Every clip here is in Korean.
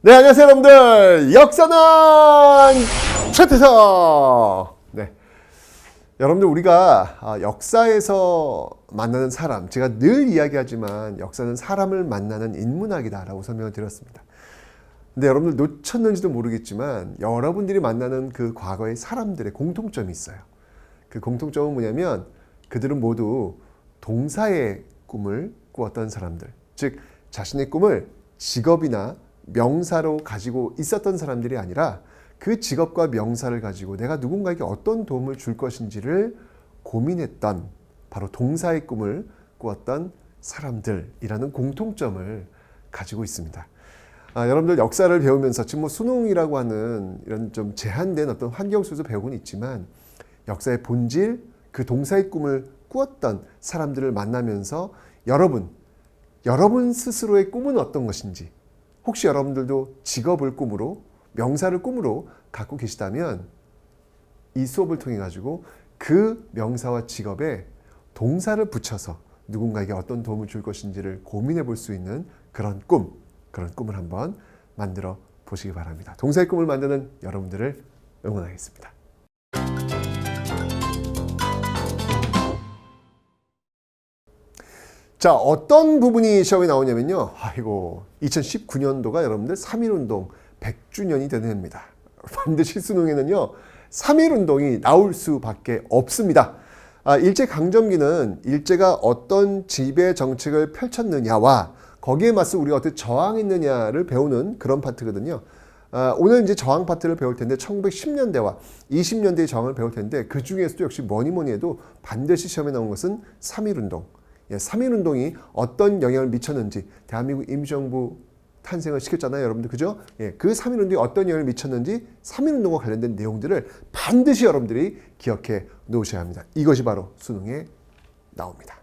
네, 안녕하세요, 여러분들. 역사는 최태성. 네, 여러분들 우리가 역사에서 만나는 사람, 제가 늘 이야기하지만 역사는 사람을 만나는 인문학이다라고 설명을 드렸습니다. 근데 여러분들 놓쳤는지도 모르겠지만 여러분들이 만나는 그 과거의 사람들의 공통점이 있어요. 그 공통점은 뭐냐면 그들은 모두 동사의 꿈을 꾸었던 사람들, 즉 자신의 꿈을 직업이나 명사로 가지고 있었던 사람들이 아니라 그 직업과 명사를 가지고 내가 누군가에게 어떤 도움을 줄 것인지를 고민했던, 바로 동사의 꿈을 꾸었던 사람들이라는 공통점을 가지고 있습니다. 여러분들 역사를 배우면서 지금 수능이라고 하는 이런 좀 제한된 어떤 환경 속에서 배우고는 있지만 역사의 본질, 그 동사의 꿈을 꾸었던 사람들을 만나면서 여러분 스스로의 꿈은 어떤 것인지, 혹시 여러분들도 직업을 꿈으로, 명사를 꿈으로 갖고 계시다면 이 수업을 통해 가지고 그 명사와 직업에 동사를 붙여서 누군가에게 어떤 도움을 줄 것인지를 고민해 볼 수 있는 그런 꿈을 한번 만들어 보시기 바랍니다. 동사의 꿈을 만드는 여러분들을 응원하겠습니다. 자, 어떤 부분이 시험에 나오냐면요. 2019년도가 여러분들 3.1운동 100주년이 되는 해입니다. 반드시 수능에는요, 3.1운동이 나올 수밖에 없습니다. 일제강점기는 일제가 어떤 지배 정책을 펼쳤느냐와 거기에 맞서 우리가 어떻게 저항했느냐를 배우는 그런 파트거든요. 오늘 이제 저항 파트를 배울 텐데 1910년대와 20년대의 저항을 배울 텐데 그 중에서도 역시 뭐니 해도 반드시 시험에 나온 것은 3.1운동. 3.1운동이 어떤 영향을 미쳤는지, 대한민국 임시정부 탄생을 시켰잖아요, 여러분들. 그죠? 그 3.1운동이 어떤 영향을 미쳤는지 3.1운동과 관련된 내용들을 반드시 여러분들이 기억해 놓으셔야 합니다. 이것이 바로 수능에 나옵니다.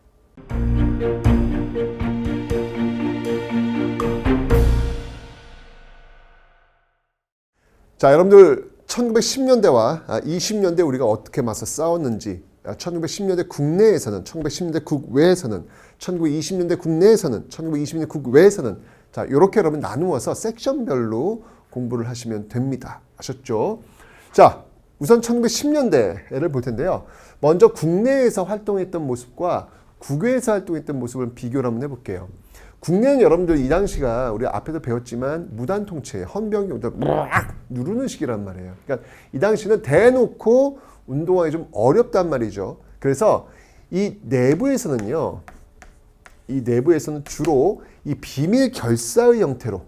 자, 여러분들 1910년대와 20년대 우리가 어떻게 맞서 싸웠는지, 1910년대 국내에서는, 1910년대 국외에서는, 1920년대 국내에서는, 1920년대 국외에서는, 자, 이렇게 여러분 나누어서 섹션별로 공부를 하시면 됩니다. 아셨죠? 자, 우선 1910년대를 볼 텐데요. 먼저 국내에서 활동했던 모습과 국외에서 활동했던 모습을 비교를 한번 해볼게요. 국내는 여러분들 이 당시가 우리 앞에서 배웠지만 무단통치, 헌병경들 막 누르는 시기란 말이에요. 그러니까 이 당시는 대놓고 운동하기 좀 어렵단 말이죠. 그래서 이 내부에서는 주로 이 비밀 결사의 형태로,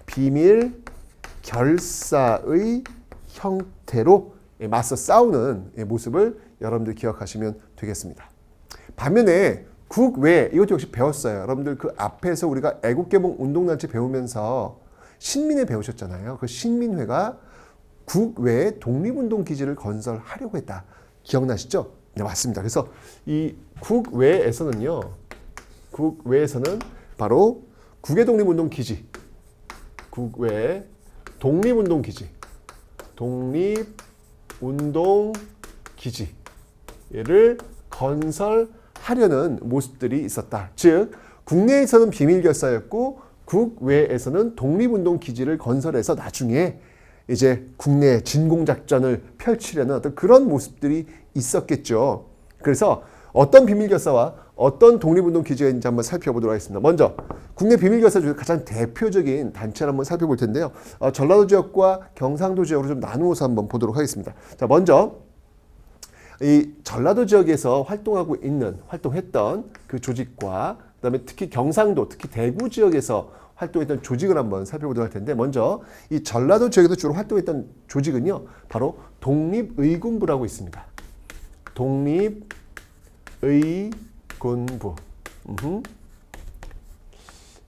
비밀 결사의 형태로 맞서 싸우는 모습을 여러분들 기억하시면 되겠습니다. 반면에 국외, 이것도 역시 배웠어요. 여러분들 그 앞에서 우리가 애국개봉 운동단체 배우면서 신민회 배우셨잖아요. 그 신민회가 국외에 독립운동 기지를 건설하려고 했다. 기억나시죠? 네, 맞습니다. 그래서 이 국외에서는 바로 국외 독립운동 기지, 국외 독립운동 기지를 건설하려는 모습들이 있었다. 즉, 국내에서는 비밀 결사였고 국외에서는 독립운동 기지를 건설해서 나중에 이제 국내 진공작전을 펼치려는 어떤 그런 모습들이 있었겠죠. 그래서 어떤 비밀결사와 어떤 독립운동 기지가 있는지 한번 살펴보도록 하겠습니다. 먼저 국내 비밀결사 중에 가장 대표적인 단체를 한번 살펴볼 텐데요. 전라도 지역과 경상도 지역으로 좀 나누어서 한번 보도록 하겠습니다. 자, 먼저 이 전라도 지역에서 활동했던 그 조직과 그다음에 특히 경상도, 특히 대구 지역에서 활동했던 조직을 한번 살펴보도록 할 텐데, 먼저 이 전라도 지역에서 주로 활동했던 조직은요, 바로 독립의군부라고 있습니다. 독립의군부.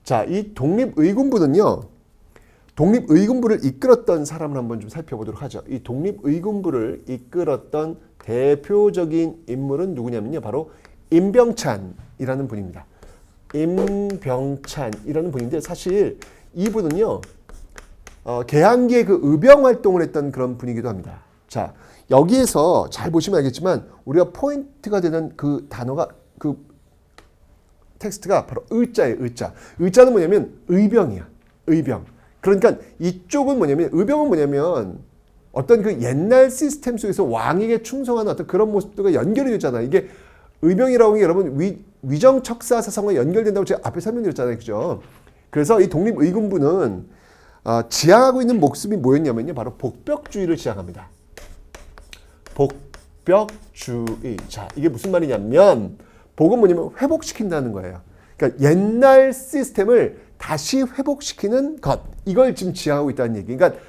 자, 이 독립의군부를 이끌었던 사람을 한번 좀 살펴보도록 하죠. 이 독립의군부를 이끌었던 대표적인 인물은 누구냐면요, 바로 임병찬이라는 분입니다. 임병찬이라는 분인데, 사실 이분은요, 개항기에 그 의병 활동을 했던 그런 분이기도 합니다. 자, 여기에서 잘 보시면 알겠지만 우리가 포인트가 되는 그 단어가, 그 텍스트가 바로 의자예요. 의자. 의자는 뭐냐면 의병이야. 의병. 그러니까 이쪽은 뭐냐면 의병은 뭐냐면 어떤 그 옛날 시스템 속에서 왕에게 충성하는 어떤 그런 모습들과 연결이 되잖아요. 이게 의병이라고 하는 게 여러분 위정척사 사상과 연결된다고 제가 앞에 설명드렸잖아요. 그죠? 그래서 이 독립의군부는 지향하고 있는 목숨이 뭐였냐면요. 바로 복벽주의를 지향합니다. 복벽주의. 자, 이게 무슨 말이냐면 복은 뭐냐면 회복시킨다는 거예요. 그러니까 옛날 시스템을 다시 회복시키는 것. 이걸 지금 지향하고 있다는 얘기. 그러니까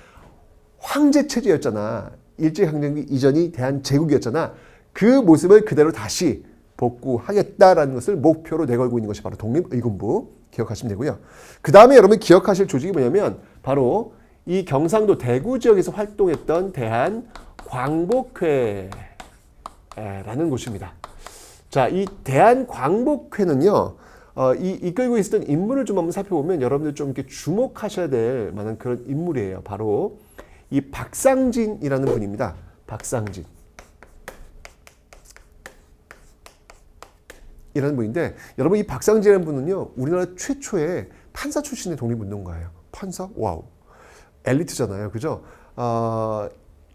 황제 체제였잖아. 일제강점기 이전이 대한제국이었잖아. 그 모습을 그대로 다시 복구하겠다라는 것을 목표로 내걸고 있는 것이 바로 독립의군부. 기억하시면 되고요. 그 다음에 여러분 기억하실 조직이 뭐냐면 바로 이 경상도 대구 지역에서 활동했던 대한광복회라는 곳입니다. 자, 이 대한광복회는요, 이끌고 있었던 인물을 좀 한번 살펴보면 여러분들 좀 이렇게 주목하셔야 될 만한 그런 인물이에요. 바로 이 박상진이라는 분입니다. 박상진. 이라는 분인데 여러분 이 박상진이라는 분은요 우리나라 최초의 판사 출신의 독립운동가예요. 판사? 와우. 엘리트잖아요. 그죠?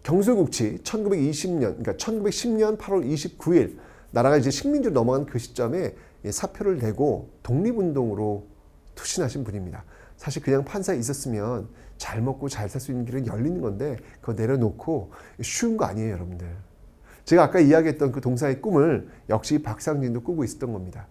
경술국치 1920년 그러니까 1910년 8월 29일 나라가 이제 식민지로 넘어간 그 시점에 사표를 내고 독립운동으로 투신하신 분입니다. 사실 그냥 판사에 있었으면 잘 먹고 잘 살 수 있는 길은 열리는 건데 그거 내려놓고 쉬운 거 아니에요, 여러분들. 제가 아까 이야기했던 그 동사의 꿈을 역시 박상진도 꾸고 있었던 겁니다.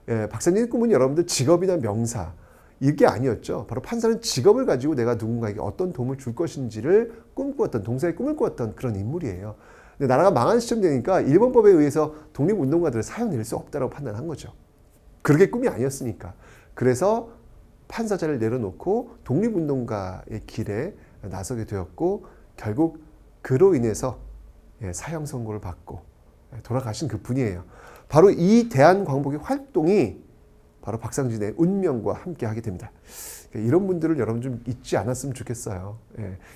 예, 박상진의 꿈은 여러분들 직업이나 명사 이게 아니었죠. 바로 판사는 직업을 가지고 내가 누군가에게 어떤 도움을 줄 것인지를 꿈꾸었던 동사의 꿈을 꾸었던 그런 인물이에요. 근데 나라가 망한 시점 되니까 일본법에 의해서 독립운동가들을 사형낼 수 없다고 판단한 거죠. 그렇게 꿈이 아니었으니까. 그래서 판사자를 내려놓고 독립운동가의 길에 나서게 되었고 결국 그로 인해서 사형 선고를 받고 돌아가신 그 분이에요. 바로 이 대한광복의 활동이 바로 박상진의 운명과 함께 하게 됩니다. 이런 분들을 여러분 좀 잊지 않았으면 좋겠어요.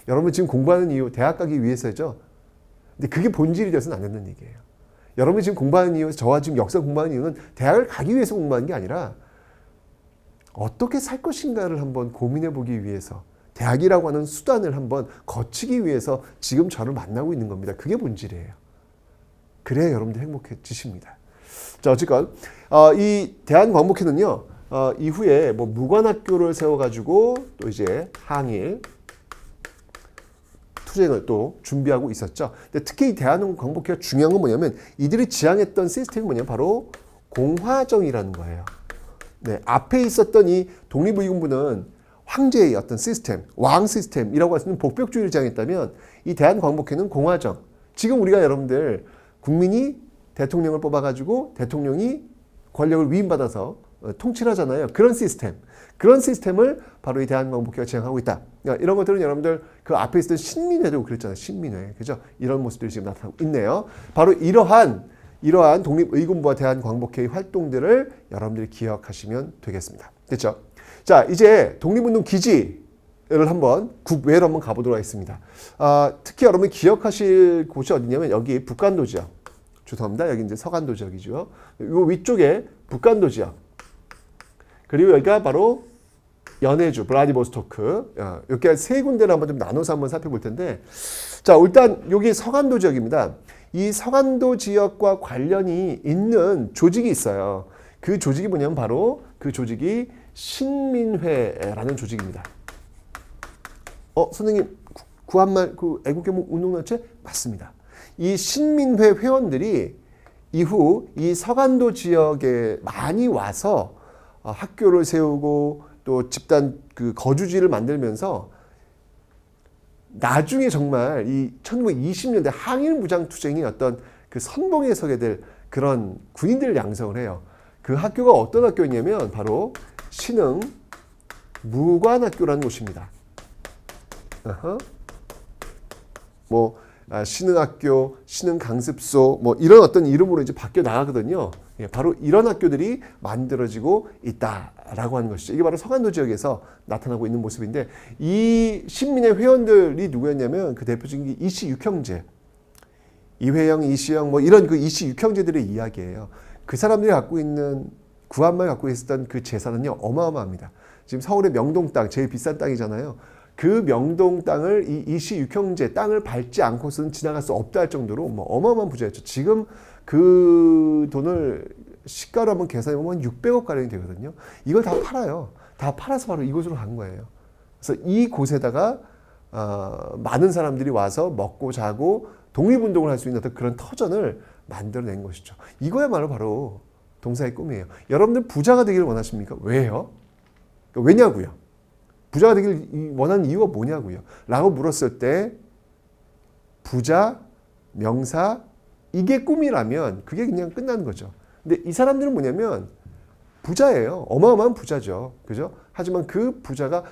여러분 지금 공부하는 이유 대학 가기 위해서죠. 근데 그게 본질이 되어서는 안 된다는 얘기예요. 여러분이 지금 공부하는 이유, 저와 지금 역사 공부하는 이유는 대학을 가기 위해서 공부하는 게 아니라 어떻게 살 것인가를 한번 고민해 보기 위해서 대학이라고 하는 수단을 한번 거치기 위해서 지금 저를 만나고 있는 겁니다. 그게 본질이에요. 그래야 여러분들 행복해지십니다. 자, 어쨌건 이 대한광복회는요 이후에 뭐 무관학교를 세워가지고 또 이제 항일 투쟁을 또 준비하고 있었죠. 근데 특히 이 대한광복회가 중요한 건 뭐냐면 이들이 지향했던 시스템이 뭐냐면 바로 공화정이라는 거예요. 네, 앞에 있었던 이 독립의군부는 황제의 어떤 시스템, 왕 시스템이라고 할 수 있는 복벽주의를 지향했다면 이 대한광복회는 공화정. 지금 우리가 여러분들 국민이 대통령을 뽑아가지고 대통령이 권력을 위임받아서 통치를 하잖아요. 그런 시스템. 그런 시스템을 바로 이 대한광복회가 지향하고 있다. 그러니까 이런 것들은 여러분들 그 앞에 있었던 신민회도 그랬잖아요. 신민회. 그죠? 이런 모습들이 지금 나타나고 있네요. 바로 이러한 독립의군부와 대한광복회의 활동들을 여러분들이 기억하시면 되겠습니다. 됐죠? 자, 이제 독립운동 기지를 한번 국외로 한번 가보도록 하겠습니다. 특히 여러분이 기억하실 곳이 어디냐면 여기 북간도 지역. 죄송합니다. 여기 이제 서간도 지역이죠. 이 위쪽에 북간도 지역. 그리고 여기가 바로 연해주, 블라디보스토크. 이렇게 세 군데를 한번 좀 나눠서 한번 살펴볼 텐데, 자, 일단 여기 서간도 지역입니다. 이 서간도 지역과 관련이 있는 조직이 있어요. 그 조직이 뭐냐면 바로 그 조직이 신민회라는 조직입니다. 선생님, 구한말 그 애국개몽 운동단체 맞습니다. 이 신민회 회원들이 이후 이 서간도 지역에 많이 와서 학교를 세우고 또 집단 그 거주지를 만들면서 나중에 정말 이 1920년대 항일 무장 투쟁의 어떤 그 선봉에 서게 될 그런 군인들을 양성을 해요. 그 학교가 어떤 학교였냐면 바로 신흥 무관학교라는 곳입니다. 신흥학교, 신흥강습소 뭐 이런 어떤 이름으로 이제 바뀌어 나가거든요. 바로 이런 학교들이 만들어지고 있다라고 하는 것이죠. 이게 바로 서간도 지역에서 나타나고 있는 모습인데 이 신민의 회원들이 누구였냐면 그 대표적인 게 이씨 육형제, 이회영, 이시영 뭐 이런 그 이씨 육형제들의 이야기예요. 그 사람들이 갖고 있는 구한말 갖고 있었던 그 재산은요 어마어마합니다. 지금 서울의 명동 땅 제일 비싼 땅이잖아요. 그 명동 땅을 이 이시 육형제 땅을 밟지 않고서는 지나갈 수 없다 할 정도로 뭐 어마어마한 부자였죠. 지금 그 돈을 시가로 한번 계산해 보면 600억 가량이 되거든요. 이걸 다 팔아요. 다 팔아서 바로 이곳으로 간 거예요. 그래서 이곳에다가 많은 사람들이 와서 먹고 자고 독립운동을 할 수 있는 어떤 그런 터전을 만들어낸 것이죠. 이거야말로 바로 동사의 꿈이에요. 여러분들 부자가 되기를 원하십니까? 왜요? 왜냐고요? 부자가 되기를 원하는 이유가 뭐냐고요? 라고 물었을 때 부자, 명사 이게 꿈이라면 그게 그냥 끝나는 거죠. 근데 이 사람들은 뭐냐면 부자예요. 어마어마한 부자죠. 그죠? 하지만 그 부자가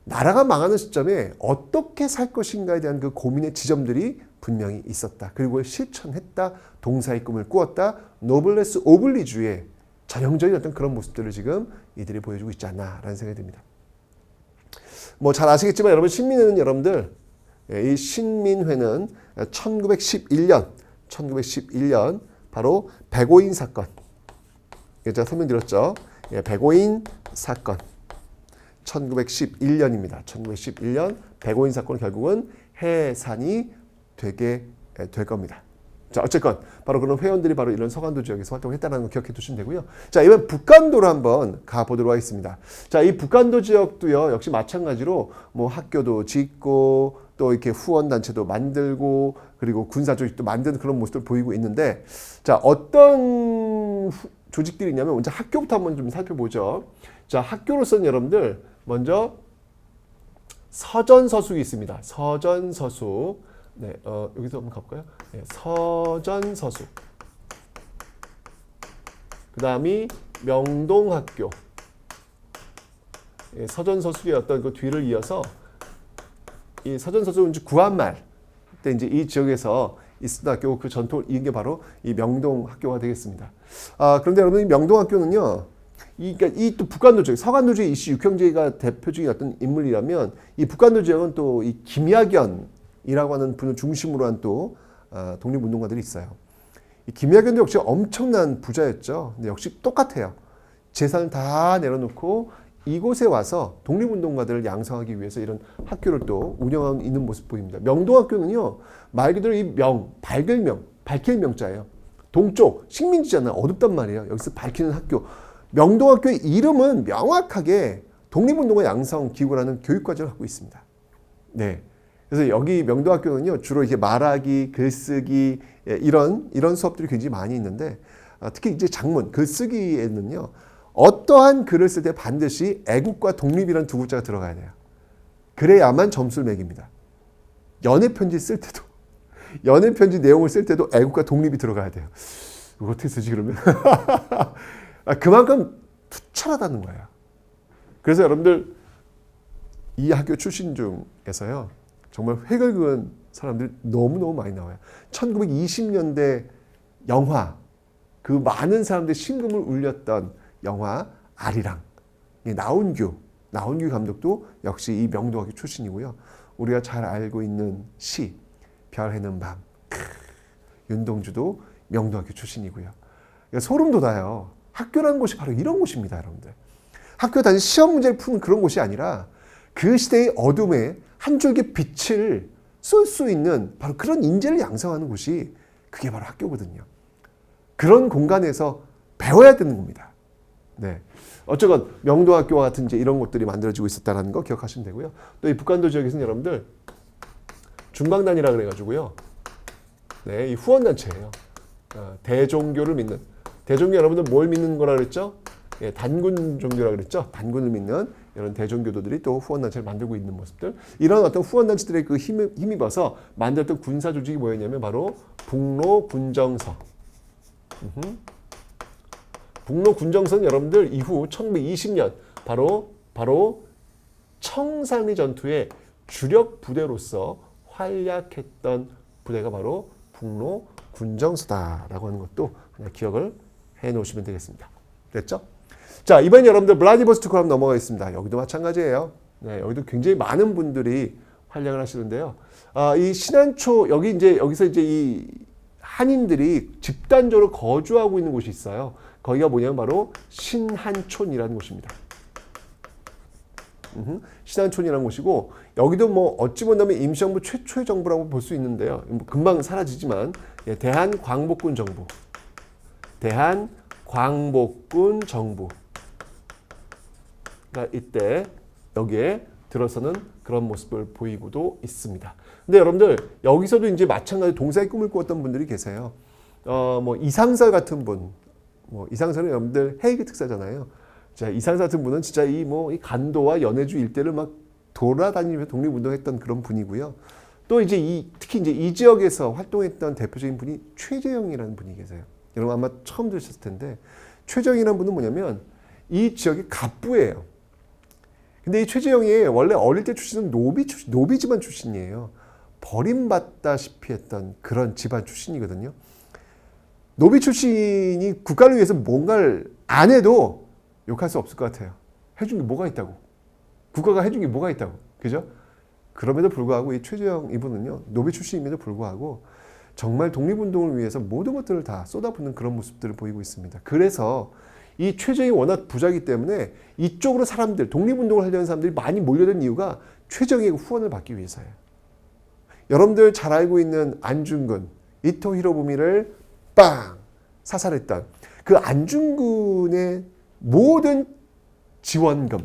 나라가 망하는 시점에 어떻게 살 것인가에 대한 그 고민의 지점들이 분명히 있었다. 그리고 실천했다. 동사의 꿈을 꾸었다. 노블레스 오블리주의 전형적인 어떤 그런 모습들을 지금 이들이 보여주고 있지 않나라는 생각이 듭니다. 뭐 잘 아시겠지만 여러분 신민회는 여러분들 이 신민회는 1911년 바로 백오인 사건 제가 설명드렸죠. 백오인 사건 1911년입니다. 1911년 백오인 사건은 결국은 해산이 되게 될 겁니다. 자, 어쨌건 바로 그런 회원들이 바로 이런 서간도 지역에서 활동했다는 걸 기억해 두시면 되고요. 자, 이번 북간도로 한번 가보도록 하겠습니다. 자, 이 북간도 지역도요, 역시 마찬가지로 뭐 학교도 짓고 또 이렇게 후원 단체도 만들고 그리고 군사 조직도 만드는 그런 모습을 보이고 있는데, 자, 어떤 조직들이 있냐면 먼저 학교부터 한번 좀 살펴보죠. 자, 학교로서는 여러분들 먼저 서전서숙이 있습니다. 서전서숙. 네, 여기서 한번 가볼까요? 네, 서전서숙. 그 다음이 명동학교. 예, 서전서숙의 어떤 그 뒤를 이어서 이 서전서숙은 이제 구한말 때 이제 이 지역에서 있었던 학교 그 전통을 이은 게 바로 이 명동학교가 되겠습니다. 그런데 여러분 이 명동학교는요, 그러니까 이 또 북간도 지역, 서간도 지역 이시 육형제가 대표적인 어떤 인물이라면 이 북간도 지역은 또 이 김야견이라고 하는 분을 중심으로 한 또 독립운동가들이 있어요. 이 김야견도 역시 엄청난 부자였죠. 근데 역시 똑같아요. 재산을 다 내려놓고 이곳에 와서 독립운동가들을 양성하기 위해서 이런 학교를 또 운영하고 있는 모습 보입니다. 명동학교는요, 말 그대로 이 밝힐 명자예요. 동쪽, 식민지잖아요. 어둡단 말이에요. 여기서 밝히는 학교. 명동학교의 이름은 명확하게 독립운동가 양성 기구라는 교육과정을 갖고 있습니다. 네. 그래서 여기 명동학교는요, 주로 이렇게 말하기, 글쓰기, 이런 수업들이 굉장히 많이 있는데, 특히 이제 작문, 글쓰기에는요, 어떠한 글을 쓸 때 반드시 애국과 독립이라는 두 글자가 들어가야 돼요. 그래야만 점수를 매깁니다. 연애편지 쓸 때도, 연애편지 내용을 쓸 때도 애국과 독립이 들어가야 돼요. 이거 어떻게 쓰지 그러면? 그만큼 투철하다는 거예요. 그래서 여러분들 이 학교 출신 중에서요, 정말 획을 그은 사람들이 너무너무 많이 나와요. 1920년대 영화, 그 많은 사람들이 심금을 울렸던 영화 아리랑, 나훈규 감독도 역시 이 명동학교 출신이고요. 우리가 잘 알고 있는 시 별 해는 밤, 윤동주도 명동학교 출신이고요. 그러니까 소름 돋아요. 학교라는 곳이 바로 이런 곳입니다, 여러분들. 학교 단지 시험 문제를 푸는 그런 곳이 아니라 그 시대의 어둠에 한 줄기 빛을 쏠 수 있는 바로 그런 인재를 양성하는 곳이 그게 바로 학교거든요. 그런 공간에서 배워야 되는 겁니다. 네. 어쨌건 명동학교와 같은 이제 이런 곳들이 만들어지고 있었다는 거 기억하시면 되고요. 또 이 북간도 지역에서는 여러분들 중방단이라 그래가지고요. 네, 이 후원단체예요. 대종교를 믿는. 대종교 여러분들 뭘 믿는 거라 그랬죠? 예, 단군 종교라 그랬죠? 단군을 믿는 이런 대종교도들이 또 후원단체를 만들고 있는 모습들. 이런 어떤 후원단체들의 그 힘입어서 만들었던 군사 조직이 뭐였냐면 바로 북로군정서. 북로군정서는 여러분들 이후 1920년 바로 청산리 전투의 주력 부대로서 활약했던 부대가 바로 북로군정서다라고 하는 것도 그냥 기억을 해 놓으시면 되겠습니다. 됐죠? 자, 이번엔 여러분들 블라디보스토크로 한번 넘어가겠습니다. 여기도 마찬가지예요. 네, 여기도 굉장히 많은 분들이 활약을 하시는데요. 이 신안초 여기서 이제 이 한인들이 집단적으로 거주하고 있는 곳이 있어요. 거기가 뭐냐면 바로 신한촌이라는 곳입니다. 신안촌이라는 곳이고 여기도 뭐 어찌 본다면 임시정부 최초의 정부라고 볼 수 있는데요. 뭐 금방 사라지지만 예, 대한광복군 정부, 대한광복군 정부가 이때 여기에 들어서는 그런 모습을 보이고도 있습니다. 근데 여러분들 여기서도 이제 마찬가지 동사의 꿈을 꾸었던 분들이 계세요. 뭐 이상설 같은 분, 뭐 이상설은 여러분들 헤이그 특사잖아요. 자, 이상설 같은 분은 진짜 이 간도와 연해주 일대를 막 돌아다니면서 독립운동했던 그런 분이고요. 또 이제 특히 이제 이 지역에서 활동했던 대표적인 분이 최재형이라는 분이 계세요. 여러분 아마 처음 들으셨을 텐데 최재형이라는 분은 뭐냐면 이 지역의 갑부예요. 근데 이 최재형이 원래 어릴 때 출신은 노비 집안 출신이에요. 버림받다시피 했던 그런 집안 출신이거든요. 노비 출신이 국가를 위해서 뭔가를 안 해도 욕할 수 없을 것 같아요. 해준 게 뭐가 있다고. 국가가 해준 게 뭐가 있다고. 그죠? 그럼에도 불구하고 이 최재형 이분은요. 노비 출신임에도 불구하고 정말 독립운동을 위해서 모든 것들을 다 쏟아붓는 그런 모습들을 보이고 있습니다. 그래서 이 최재형이 워낙 부자이기 때문에 이쪽으로 사람들, 독립운동을 하려는 사람들이 많이 몰려든 이유가 최재형의 후원을 받기 위해서예요. 여러분들 잘 알고 있는 안중근, 이토 히로부미를 빵! 사살했던 그 안중근의 모든 지원금.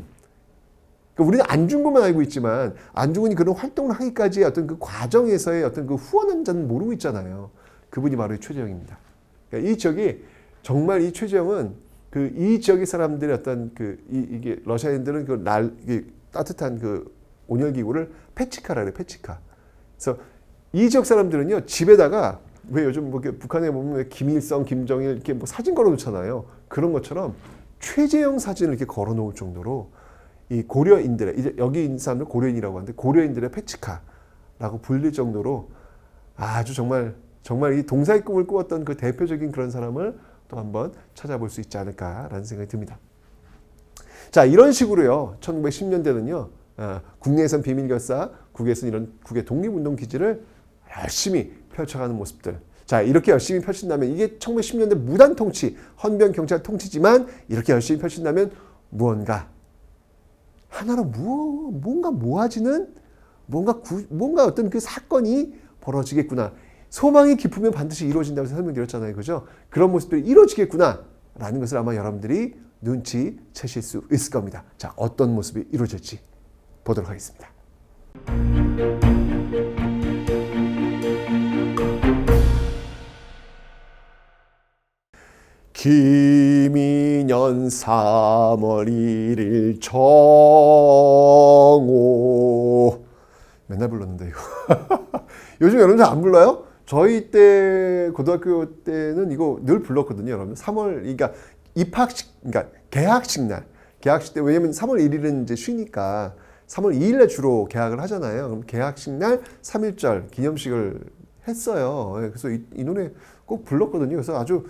그러니까 우리는 안중근만 알고 있지만 안중근이 그런 활동을 하기까지의 어떤 그 과정에서의 어떤 그 후원한 자는 모르고 있잖아요. 그분이 바로 최재형입니다. 그러니까 이 지역이 정말 이 최재형은 이 지역의 사람들의 어떤 이게 러시아인들은 이게 따뜻한 그 온열 기구를 페치카라 그래요. 페치카. 그래서 이 지역 사람들은요 집에다가 왜 요즘 뭐 북한에 보면 왜 김일성, 김정일 이렇게 뭐 사진 걸어놓잖아요. 그런 것처럼 최재형 사진을 이렇게 걸어놓을 정도로 이 고려인들의 이제 여기 있는 사람들 고려인이라고 하는데 고려인들의 페치카라고 불릴 정도로 아주 정말 이 동사의 꿈을 꾸었던 그 대표적인 그런 사람을 또 한번 찾아볼 수 있지 않을까라는 생각이 듭니다. 자, 이런 식으로요. 1910년대는요. 국내에선 비밀결사, 국외에선 이런 국외 독립운동 기지를 열심히 펼쳐가는 모습들. 자, 이렇게 열심히 펼친다면 이게 1910년대 무단 통치, 헌병 경찰 통치지만 이렇게 열심히 펼친다면 무언가 하나로 뭔가 모아지는 뭔가 어떤 그 사건이 벌어지겠구나. 소망이 깊으면 반드시 이루어진다고 설명드렸잖아요. 그죠? 그런 모습들이 이루어지겠구나라는 것을 아마 여러분들이 눈치채실 수 있을 겁니다. 자, 어떤 모습이 이루어질지 보도록 하겠습니다. 김인년 3월 1일 정오 맨날 불렀는데 이거 요즘 여러분들 안 불러요? 저희 때 고등학교 때는 이거 늘 불렀거든요. 여러분 3월 그러니까 그러니까 개학식 때 왜냐면 3월 1일은 이제 쉬니까 3월 2일에 주로 개학을 하잖아요. 그럼 개학식 날 3.1절 기념식을 했어요. 그래서 이 노래 꼭 불렀거든요. 그래서 아주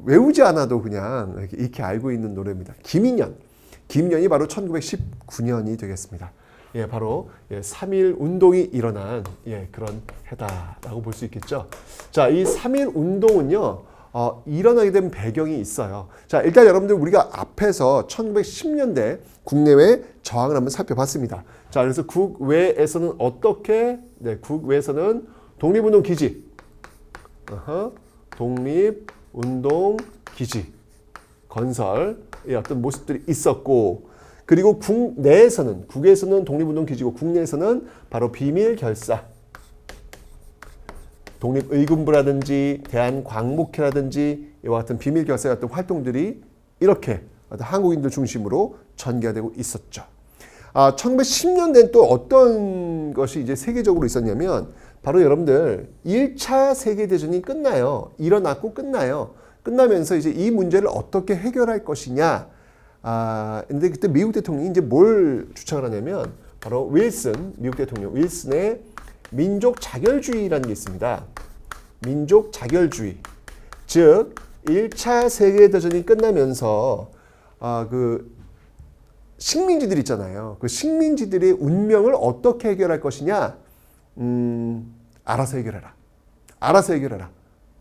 외우지 않아도 그냥 이렇게 알고 있는 노래입니다. 김인년이 바로 1919년이 되겠습니다. 예, 바로 3.1 운동이 일어난 그런 해다라고 볼 수 있겠죠. 자, 이 3.1 운동은요, 일어나게 된 배경이 있어요. 자, 일단 여러분들 우리가 앞에서 1910년대 국내외 저항을 한번 살펴봤습니다. 자, 그래서 국외에서는 어떻게? 네, 국외에서는 독립운동 기지, 독립운동 기지 건설의 어떤 모습들이 있었고, 그리고 국외에서는 독립운동 기지고 국내에서는 바로 비밀 결사, 독립의군부라든지 대한광복회라든지 이와 같은 비밀 결사의 어떤 활동들이 이렇게 한국인들 중심으로 전개가 되고 있었죠. 1910년대는 또 어떤 것이 이제 세계적으로 있었냐면 바로 여러분들 1차 세계대전이 끝나요. 일어났고 끝나요. 끝나면서 이제 이 문제를 어떻게 해결할 것이냐. 근데 그때 미국 대통령이 이제 뭘 주창을 하냐면 바로 미국 대통령 윌슨의 민족 자결주의라는 게 있습니다. 민족 자결주의. 즉 1차 세계대전이 끝나면서 그 식민지들 있잖아요. 그 식민지들의 운명을 어떻게 해결할 것이냐? 알아서 해결해라.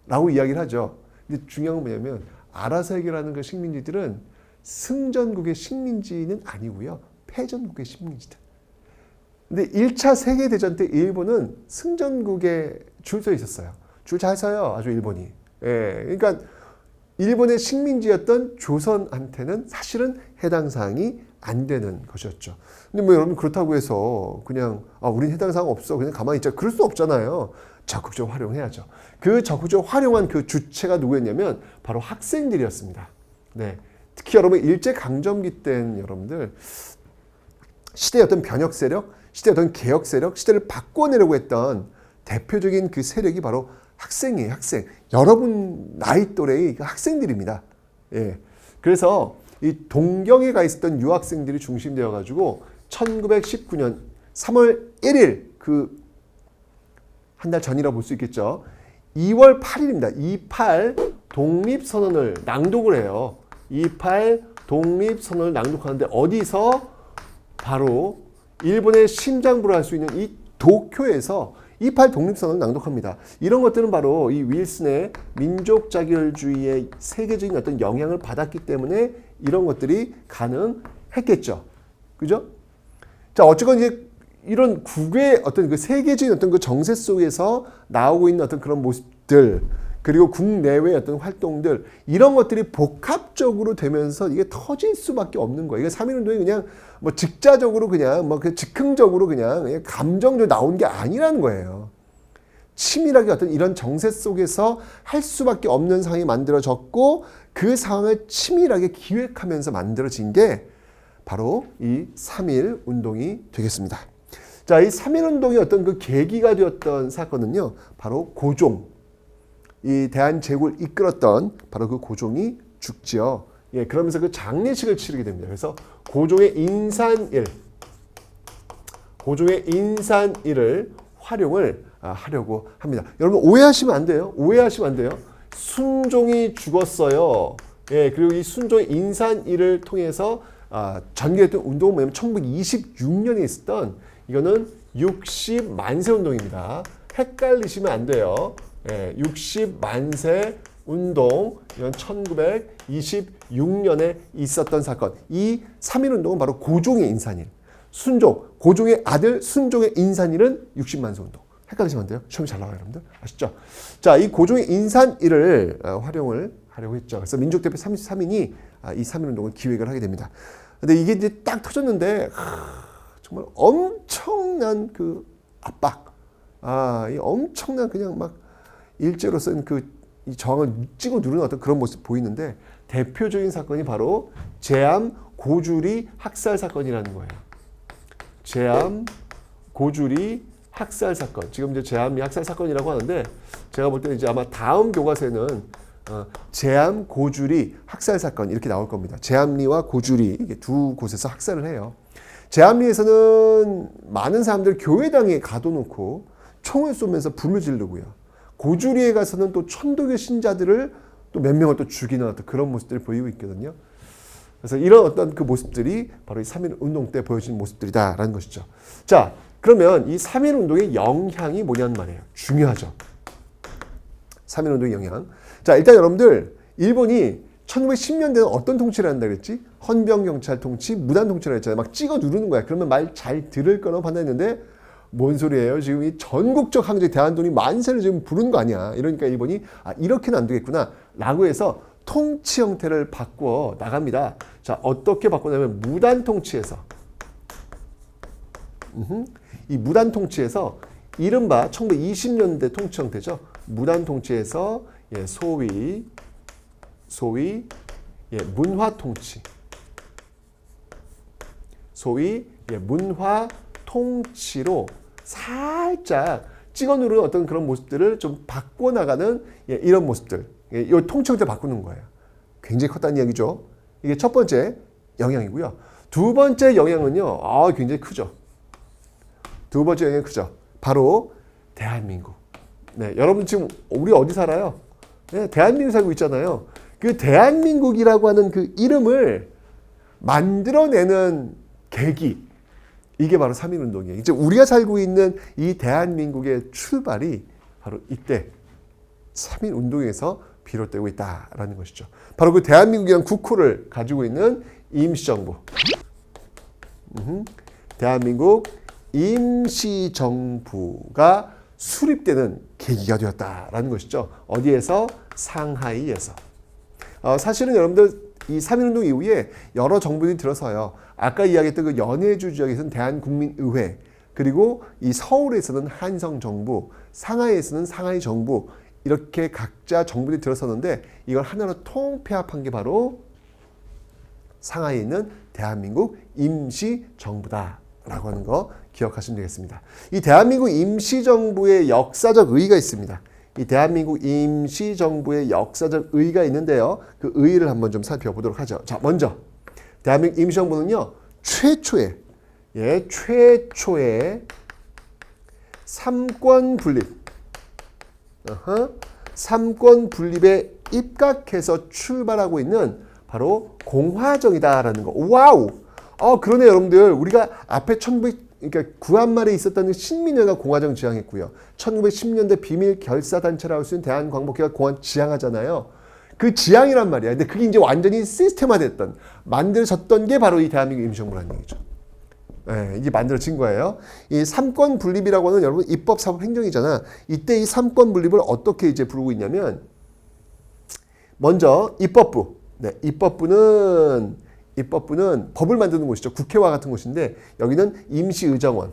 라고 이야기를 하죠. 근데 중요한 건 뭐냐면 알아서 해결하는 그 식민지들은 승전국의 식민지는 아니고요. 패전국의 식민지다. 근데 1차 세계대전 때 일본은 승전국에 줄 서 있었어요. 줄 잘 서요. 아주 일본이. 예, 그러니까 일본의 식민지였던 조선한테는 사실은 해당 사항이 안 되는 것이었죠. 근데 뭐 여러분 그렇다고 해서 그냥 우린 해당 사항 없어. 그냥 가만히 있자. 그럴 수 없잖아요. 적극적으로 활용해야죠. 그 적극적으로 활용한 그 주체가 누구였냐면 바로 학생들이었습니다. 네. 특히 여러분 일제강점기 때는 여러분들 시대의 어떤 변혁 세력, 시대의 어떤 개혁 세력, 시대를 바꿔내려고 했던 대표적인 그 세력이 바로 학생이에요. 학생. 여러분 나이 또래의 학생들입니다. 예. 그래서 이 동경에 가 있었던 유학생들이 중심되어 가지고 1919년 3월 1일 그 한 달 전이라 볼 수 있겠죠. 2월 8일입니다. 28 독립선언을 낭독을 해요. 28 독립선언을 낭독하는데 어디서? 바로 일본의 심장부를 할 수 있는 이 도쿄에서 28 독립선언을 낭독합니다. 이런 것들은 바로 이 윌슨의 민족 자결주의의 세계적인 어떤 영향을 받았기 때문에 이런 것들이 가능했겠죠. 그죠? 자, 어쨌건 이제 이런 국외 어떤 그 세계적인 어떤 그 정세 속에서 나오고 있는 어떤 그런 모습들, 그리고 국내외의 어떤 활동들, 이런 것들이 복합적으로 되면서 이게 터질 수밖에 없는 거예요. 이게 3.1운동이 그냥 뭐 직자적으로 그냥 뭐 즉흥적으로 그냥 감정적으로 나온 게 아니라는 거예요. 치밀하게 어떤 이런 정세 속에서 할 수밖에 없는 상황이 만들어졌고, 그 상황을 치밀하게 기획하면서 만들어진 게 바로 이 3.1 운동이 되겠습니다. 자, 이 3.1 운동의 어떤 그 계기가 되었던 사건은요, 바로 고종, 이 대한제국을 이끌었던 바로 그 고종이 죽지요. 예, 그러면서 그 장례식을 치르게 됩니다. 그래서 고종의 인산일을 활용을 하려고 합니다. 여러분 오해하시면 안 돼요. 오해하시면 안 돼요. 순종이 죽었어요. 예, 그리고 이 순종의 인산일을 통해서 전개했던 운동은 뭐냐면 1926년에 있었던 이거는 60만세 운동입니다. 헷갈리시면 안 돼요. 예, 60만세 운동, 이건 1926년에 있었던 사건. 이 3.1 운동은 바로 고종의 인산일. 순종, 고종의 아들 순종의 인산일은 60만세 운동. 헷갈리시면 안 돼요. 시험이 잘 나와요, 여러분들. 아시죠? 자, 이 고종의 인산일을 활용을 하려고 했죠. 그래서 민족대표 33인이 이 3.1 운동을 기획을 하게 됩니다. 근데 이게 이제 딱 터졌는데, 정말 엄청난 그 압박. 이 엄청난 그냥 막 일제로서는 이 저항을 찍어 누르는 어떤 그런 모습 보이는데, 대표적인 사건이 바로 제암 고주리 학살 사건이라는 거예요. 제암 고주리 학살 사건. 지금 이제 제암리 학살 사건이라고 하는데, 제가 볼 때는 이제 아마 다음 교과서에는 제암 고주리 학살 사건 이렇게 나올 겁니다. 제암리와 고주리 이게 두 곳에서 학살을 해요. 제암리에서는 많은 사람들 교회당에 가둬놓고 총을 쏘면서 불을 지르고요. 고주리에 가서는 또 천도교 신자들을 또 몇 명을 또 죽이는 어떤 그런 모습들을 보이고 있거든요. 그래서 이런 어떤 그 모습들이 바로 이 3.1 운동 때 보여진 모습들이다라는 것이죠. 자, 그러면 이 3.1 운동의 영향이 뭐냐는 말이에요. 중요하죠. 3.1 운동의 영향. 자, 일단 여러분들 일본이 1910년대는 어떤 통치를 한다 그랬지? 헌병경찰 통치, 무단 통치를 했잖아요. 막 찍어 누르는 거야. 그러면 말 잘 들을 거라고 판단했는데, 뭔 소리예요? 지금 이 전국적 항쟁 대한독립 만세를 지금 부른 거 아니야. 이러니까 일본이 이렇게는 안 되겠구나 라고 해서 통치 형태를 바꾸어 나갑니다. 자, 어떻게 바꾸냐면 무단 통치에서 이 무단 통치에서 이른바 1920년대 통치 형태죠. 무단 통치에서 소위 문화 통치, 소위 문화 통치로 살짝 찍어 누르는 어떤 그런 모습들을 좀 바꿔나가는 이런 모습들, 이 통치 형태를 바꾸는 거예요. 굉장히 컸다는 이야기죠. 이게 첫 번째 영향이고요. 두 번째 영향은요, 굉장히 크죠. 두 번째 영향이 크죠. 바로 대한민국. 네, 여러분 지금 우리 어디 살아요? 네, 대한민국 살고 있잖아요. 그 대한민국이라고 하는 그 이름을 만들어내는 계기, 이게 바로 3.1 운동이에요. 이제 우리가 살고 있는 이 대한민국의 출발이 바로 이때 3.1 운동에서 비롯되고 있다라는 것이죠. 바로 그 대한민국이라는 국호를 가지고 있는 임시정부. 대한민국 임시정부가 수립되는 계기가 되었다라는 것이죠. 어디에서? 상하이에서. 사실은 여러분들 이 3.1운동 이후에 여러 정부들이 들어서요. 아까 이야기했던 그 연해주 지역에서는 대한국민의회, 그리고 이 서울에서는 한성정부, 상하이에서는 상하이정부, 이렇게 각자 정부들이 들어섰는데 이걸 하나로 통폐합한 게 바로 상하이에 있는 대한민국 임시정부다라고 하는 거 기억하시면 되겠습니다. 이 대한민국 임시정부의 역사적 의의가 있습니다. 이 대한민국 임시정부의 역사적 의의가 있는데요. 그 의의를 한번 좀 살펴보도록 하죠. 자, 먼저 대한민국 임시정부는요. 최초의 삼권 분립, 삼권 분립에 입각해서 출발하고 있는 바로 공화정이다라는 거. 와우! 그러네 여러분들. 우리가 앞에 그러니까 구한말에 있었던 신민회가 공화정 지향했고요. 1910년대 비밀 결사단체라고 할 수 있는 대한광복회가 공화정 지향하잖아요. 그 지향이란 말이야. 근데 그게 이제 완전히 시스템화됐던, 만들어졌던 게 바로 이 대한민국 임시정부라는 얘기죠. 네, 이게 만들어진 거예요. 이 삼권 분립이라고 하는 여러분 입법, 사법, 행정이잖아. 이때 이 삼권 분립을 어떻게 이제 부르고 있냐면, 먼저 입법부. 네, 입법부는 법을 만드는 곳이죠. 국회와 같은 곳인데 여기는 임시의정원.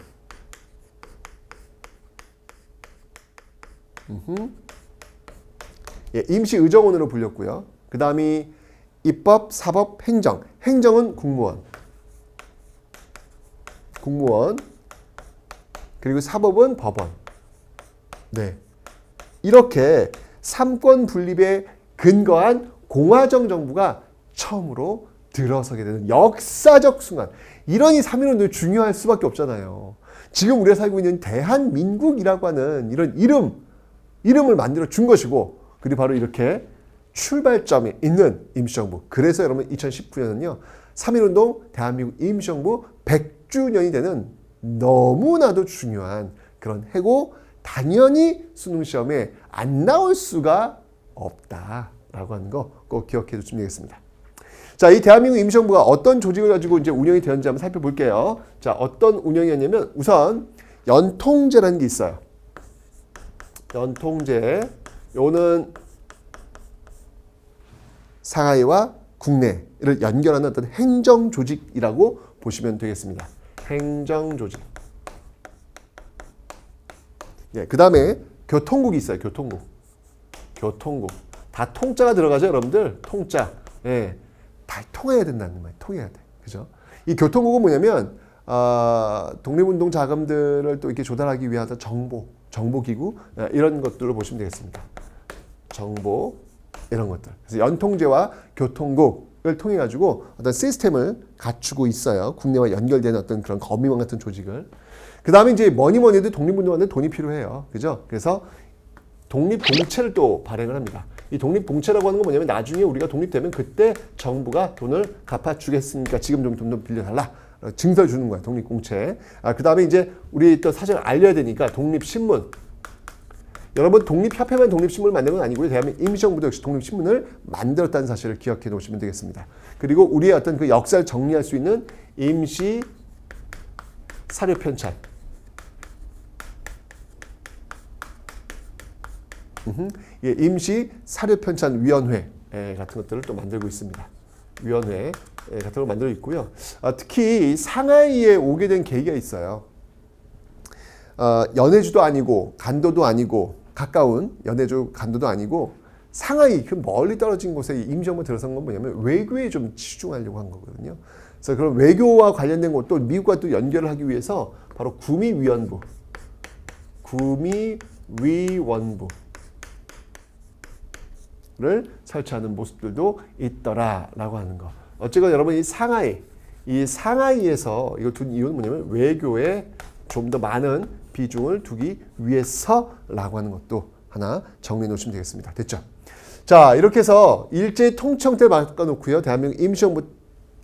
임시의정원으로 불렸고요. 그 다음이 입법, 사법, 행정. 행정은 국무원. 그리고 사법은 법원. 네. 이렇게 삼권 분립에 근거한 공화정 정부가 처음으로 들어서게 되는 역사적 순간. 이런 이 3.1운동이 중요할 수밖에 없잖아요. 지금 우리가 살고 있는 대한민국이라고 하는 이런 이름을 만들어 준 것이고, 그리고 바로 이렇게 출발점에 있는 임시정부. 그래서 여러분 2019년은요. 3.1운동 대한민국 임시정부 100주년이 되는 너무나도 중요한 그런 해고, 당연히 수능시험에 안 나올 수가 없다라고 하는 거 꼭 기억해 주시면 되겠습니다. 자, 이 대한민국 임시정부가 어떤 조직을 가지고 이제 운영이 되었는지 한번 살펴볼게요. 자, 어떤 운영이었냐면 우선 연통제라는 게 있어요. 연통제. 요는 상하이와 국내를 연결하는 어떤 행정조직이라고 보시면 되겠습니다. 행정조직. 예, 그 다음에 교통국이 있어요. 교통국. 다 통자가 들어가죠, 여러분들. 통자. 예, 다 통해야 된다는 말이에요. 통해야 돼. 그죠? 이 교통국은 뭐냐면, 독립운동 자금들을 또 이렇게 조달하기 위한 정보기구, 이런 것들로 보시면 되겠습니다. 정보, 이런 것들. 그래서 연통제와 교통국을 통해 가지고 어떤 시스템을 갖추고 있어요. 국내와 연결되는 어떤 그런 거미망 같은 조직을. 그 다음에 이제 뭐니 해도 독립운동하는데 돈이 필요해요. 그죠? 그래서 독립공채를 또 발행을 합니다. 이 독립공채라고 하는 건 뭐냐면 나중에 우리가 독립되면 그때 정부가 돈을 갚아주겠으니까 지금 좀 돈 좀 빌려달라. 증서 주는 거야, 독립공채. 그 다음에 이제 우리 또 사실 알려야 되니까 독립신문. 여러분 독립협회만 독립신문을 만든 건 아니고요. 대한민국 임시정부도 역시 독립신문을 만들었다는 사실을 기억해 놓으시면 되겠습니다. 그리고 우리의 어떤 그 역사를 정리할 수 있는 임시 사료편찬. 임시 사료편찬위원회 같은 것들을 또 만들고 있습니다. 위원회 같은 걸 만들고 있고요. 특히 상하이에 오게 된 계기가 있어요. 연해주도 아니고 간도도 아니고 가까운 연해주 간도도 아니고 상하이 그 멀리 떨어진 곳에 임시정부 들어선 건 뭐냐면 외교에 좀 치중하려고 한 거거든요. 그래서 그런 외교와 관련된 것도 미국과 또 연결을 하기 위해서 바로 구미위원부를 설치하는 모습들도 있더라라고 하는 거. 어쨌건 여러분 이 상하이에서 이거 둔 이유는 뭐냐면 외교에 좀 더 많은 비중을 두기 위해서라고 하는 것도 하나 정리해 놓으시면 되겠습니다. 됐죠? 자, 이렇게 해서 일제히 통치 형태를 바꿔놓고요. 대한민국 임시정부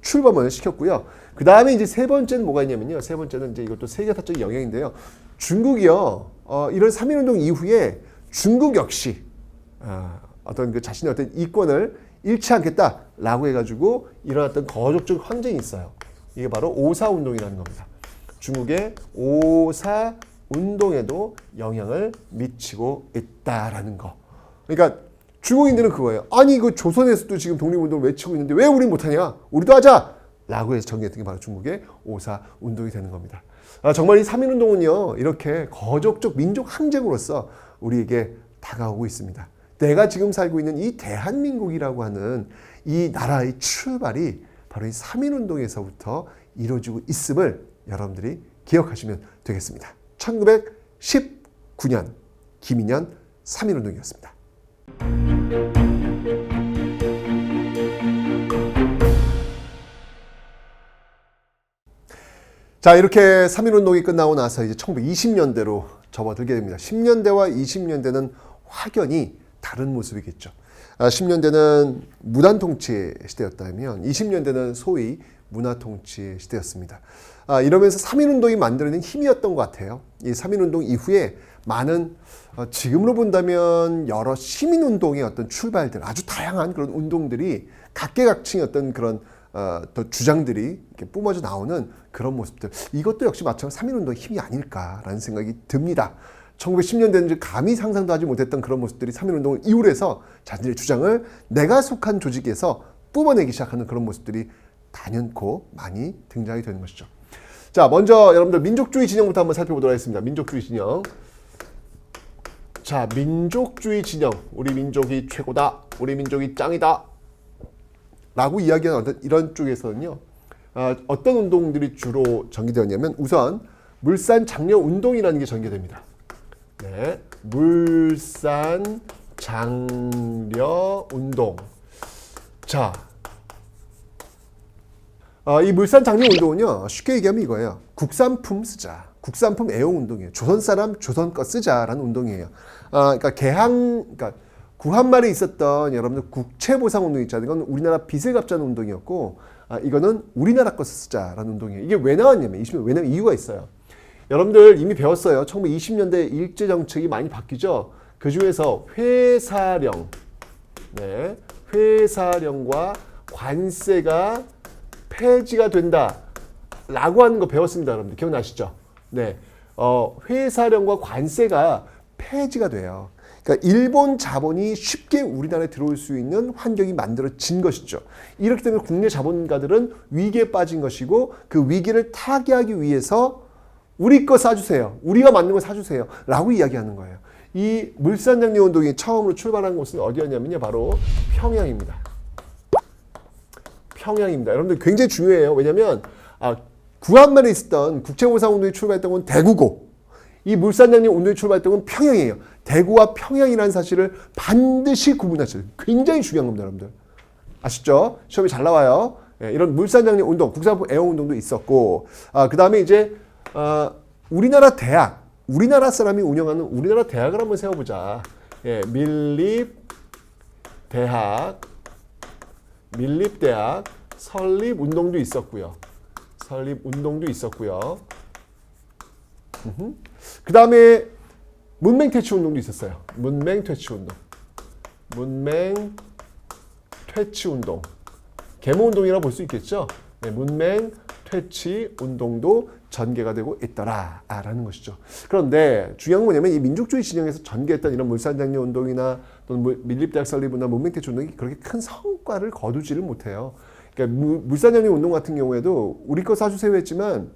출범을 시켰고요. 그 다음에 이제 세 번째는 뭐가 있냐면요. 세 번째는 이제 이것도 세계사적 영향인데요. 중국이요. 이런 3.1운동 이후에 중국 역시 어떤 그 자신의 어떤 이권을 잃지 않겠다라고 해가지고 일어났던 거족적 항쟁이 있어요. 이게 바로 오사운동이라는 겁니다. 중국의 오사운동에도 영향을 미치고 있다라는 거. 그러니까 중국인들은 그거예요. 아니 그 조선에서도 지금 독립운동을 외치고 있는데 왜 우린 못하냐? 우리도 하자! 라고 해서 정리했던 게 바로 중국의 오사운동이 되는 겁니다. 정말 이 3.1운동은요. 이렇게 거족적 민족 항쟁으로서 우리에게 다가오고 있습니다. 내가 지금 살고 있는 이 대한민국이라고 하는 이 나라의 출발이 바로 이 3.1운동에서부터 이루어지고 있음을 여러분들이 기억하시면 되겠습니다. 1919년 김인현 3.1운동이었습니다. 자, 이렇게 3.1운동이 끝나고 나서 이제 1920년대로 접어들게 됩니다. 10년대와 20년대는 확연히 다른 모습이겠죠. 10년대는 무단 통치 시대였다면 20년대는 소위 문화 통치 시대였습니다. 이러면서 3.1운동이 만들어낸 힘이었던 것 같아요. 이 3.1운동 이후에 많은 지금으로 본다면 여러 시민운동의 어떤 출발들, 아주 다양한 그런 운동들이 각계각층의 어떤 그런 더 주장들이 이렇게 뿜어져 나오는 그런 모습들. 이것도 역시 마찬가지로 3.1운동의 힘이 아닐까라는 생각이 듭니다. 1910년대는 감히 상상도 하지 못했던 그런 모습들이 3.1운동을 이후로 해서 자신들의 주장을 내가 속한 조직에서 뿜어내기 시작하는 그런 모습들이 단연코 많이 등장이 되는 것이죠. 자, 먼저 여러분들 민족주의 진영부터 한번 살펴보도록 하겠습니다. 민족주의 진영. 자, 민족주의 진영. 우리 민족이 최고다. 우리 민족이 짱이다. 라고 이야기하는 어떤 이런 쪽에서는요. 어떤 운동들이 주로 전개되었냐면 우선 물산 장려 운동이라는 게 전개됩니다. 네, 물산 장려 운동. 자, 이 물산 장려 운동은요, 쉽게 얘기하면 이거예요. 국산품 쓰자. 국산품 애용 운동이에요. 조선 사람 조선 거 쓰자라는 운동이에요. 그러니까 그러니까 구한말에 있었던 여러분들 국채보상 운동 있잖아요. 이건 우리나라 빚을 갚자는 운동이었고, 이거는 우리나라 거 쓰자라는 운동이에요. 이게 왜 나왔냐면, 왜냐면 이유가 있어요. 여러분들 이미 배웠어요. 1920년대 일제 정책이 많이 바뀌죠. 그 중에서 회사령, 네, 회사령과 관세가 폐지가 된다라고 하는 거 배웠습니다. 여러분들 기억나시죠? 네, 회사령과 관세가 폐지가 돼요. 그러니까 일본 자본이 쉽게 우리나라에 들어올 수 있는 환경이 만들어진 것이죠. 이렇기 때문에 국내 자본가들은 위기에 빠진 것이고 그 위기를 타개하기 위해서 우리 거 사주세요. 우리가 만든 거 사주세요. 라고 이야기하는 거예요. 이 물산장려 운동이 처음으로 출발한 곳은 어디였냐면요. 바로 평양입니다. 평양입니다. 여러분들 굉장히 중요해요. 왜냐면 구한말에 있었던 국채보상 운동이 출발했던 건 대구고 이 물산장려 운동이 출발했던 건 평양이에요. 대구와 평양이라는 사실을 반드시 구분하셔야 돼요. 굉장히 중요한 겁니다. 여러분들. 아시죠? 시험에 잘 나와요. 예, 이런 물산장려 운동, 국산품 애용 운동도 있었고 그 다음에 이제 우리나라 대학, 우리나라 사람이 운영하는 우리나라 대학을 한번 세워보자. 예, 밀립대학 설립 운동도 있었고요. 그 다음에 문맹퇴치 운동도 있었어요. 문맹퇴치 운동. 계모운동이라고 볼 수 있겠죠. 네, 문맹퇴치 운동도 전개가 되고 있더라라는 것이죠. 그런데 중요한 건 뭐냐면 이 민족주의 진영에서 전개했던 이런 물산장려 운동이나 또는 밀립대학 설립이나 문맹퇴치 운동이 그렇게 큰 성과를 거두지를 못해요. 그러니까 물산장려 운동 같은 경우에도 우리 거 사주세요 했지만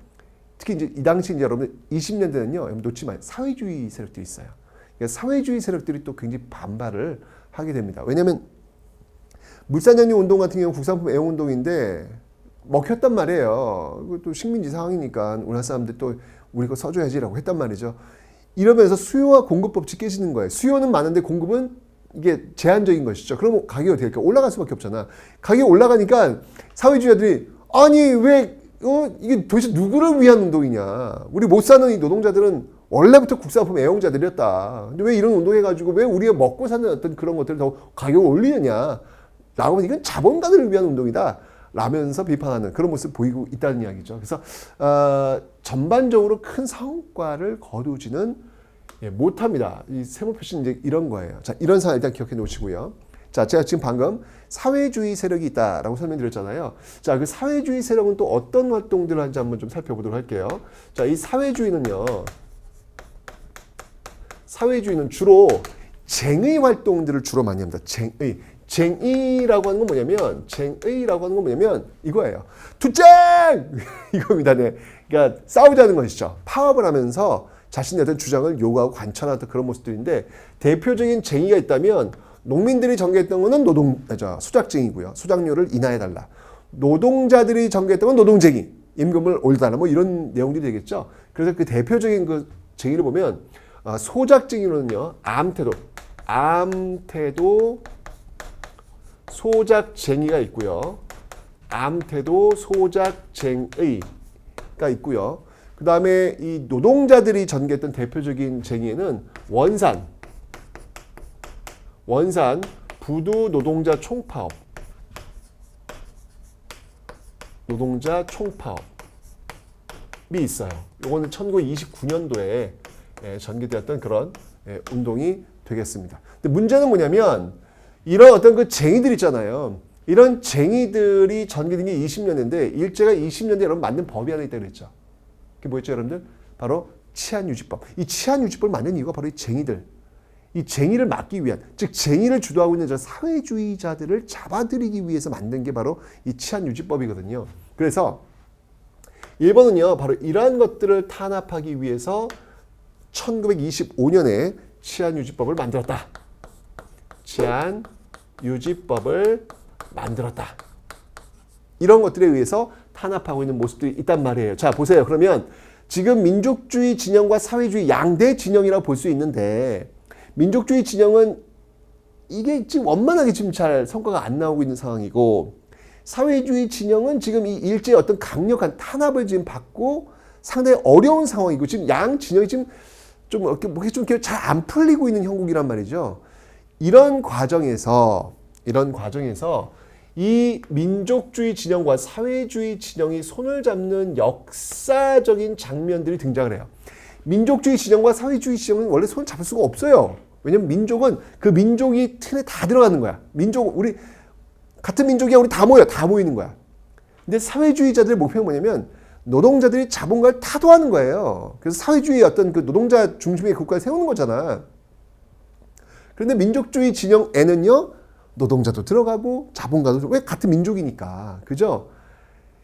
특히 이제 이 당시 이제 여러분들 20년대는요, 놓지 마요. 사회주의 세력들이 있어요. 그러니까 사회주의 세력들이 또 굉장히 반발을 하게 됩니다. 왜냐하면 물산장려 운동 같은 경우 국산품 애용 운동인데 먹혔단 말이에요. 그것도 식민지 상황이니까 우리나라 사람들 또 우리 거 써줘야지라고 했단 말이죠. 이러면서 수요와 공급 법칙이 깨지는 거예요. 수요는 많은데 공급은 이게 제한적인 것이죠. 그러면 가격이 어떻게 될까? 올라갈 수밖에 없잖아. 가격이 올라가니까 사회주의자들이 아니 왜 이게 도대체 누구를 위한 운동이냐. 우리 못 사는 이 노동자들은 원래부터 국산품 애용자들이었다. 근데 왜 이런 운동해가지고 왜 우리가 먹고 사는 어떤 그런 것들을 더 가격을 올리느냐. 라고 하면 이건 자본가들을 위한 운동이다. 라면서 비판하는 그런 모습을 보이고 있다는 이야기죠. 그래서 전반적으로 큰 성과를 거두지는 못합니다. 이 세모 표시는 이제 이런 거예요. 자, 이런 상황 일단 기억해 놓으시고요. 자, 제가 지금 방금 사회주의 세력이 있다라고 설명드렸잖아요. 자, 그 사회주의 세력은 또 어떤 활동들을 하는지 한번 좀 살펴보도록 할게요. 자, 이 사회주의는요. 사회주의는 주로 쟁의 활동들을 주로 많이 합니다. 쟁의. 쟁의라고 하는 건 뭐냐면 이거예요. 투쟁! 이겁니다. 네. 그러니까 싸우자는 것이죠. 파업을 하면서 자신의 어떤 주장을 요구하고 관철하는 그런 모습들인데 대표적인 쟁의가 있다면 농민들이 전개했던 거는 수작쟁이고요. 수작료를 인하해달라. 노동자들이 전개했던 건 노동쟁의. 임금을 올려달라. 뭐 이런 내용들이 되겠죠. 그래서 그 대표적인 그 쟁의를 보면 소작쟁이로는요. 암태도 소작쟁이가 있고요. 암태도 소작쟁의가 있고요. 그 다음에 이 노동자들이 전개했던 대표적인 쟁의에는 원산 부두 노동자 총파업이 있어요. 이거는 1929년도에 전개되었던 그런 운동이 되겠습니다. 근데 문제는 뭐냐면 이런 어떤 그 쟁의들 있잖아요. 이런 쟁의들이 전개된 게 20년대인데 일제가 20년대에 여러분 만든 법이 하나 있다고 그랬죠. 그게 뭐였죠, 여러분들? 바로 치안유지법. 이 치안유지법을 만든 이유가 바로 이 쟁의들. 이 쟁의를 막기 위한, 즉 쟁의를 주도하고 있는 저 사회주의자들을 잡아들이기 위해서 만든 게 바로 이 치안유지법이거든요. 그래서 일본은요, 바로 이러한 것들을 탄압하기 위해서 1925년에 치안유지법을 만들었다. 치안유지법을 만들었다. 이런 것들에 의해서 탄압하고 있는 모습들이 있단 말이에요. 자, 보세요. 그러면 지금 민족주의 진영과 사회주의 양대 진영이라고 볼 수 있는데 민족주의 진영은 이게 지금 원만하게 지금 잘 성과가 안 나오고 있는 상황이고 사회주의 진영은 지금 이 일제의 어떤 강력한 탄압을 지금 받고 상당히 어려운 상황이고 지금 양 진영이 지금 좀 이렇게 잘 안 풀리고 있는 형국이란 말이죠. 이런 과정에서 이 민족주의 진영과 사회주의 진영이 손을 잡는 역사적인 장면들이 등장을 해요. 민족주의 진영과 사회주의 진영은 원래 손을 잡을 수가 없어요. 왜냐면 민족은 그 민족이 틀에 다 들어가는 거야. 우리 같은 민족이야. 우리 다 모이는 거야. 근데 사회주의자들의 목표는 뭐냐면 노동자들이 자본가를 타도하는 거예요. 그래서 사회주의의 어떤 그 노동자 중심의 국가를 세우는 거잖아. 그런데 민족주의 진영에는요, 노동자도 들어가고 자본가도 들어가고, 왜 같은 민족이니까. 그죠?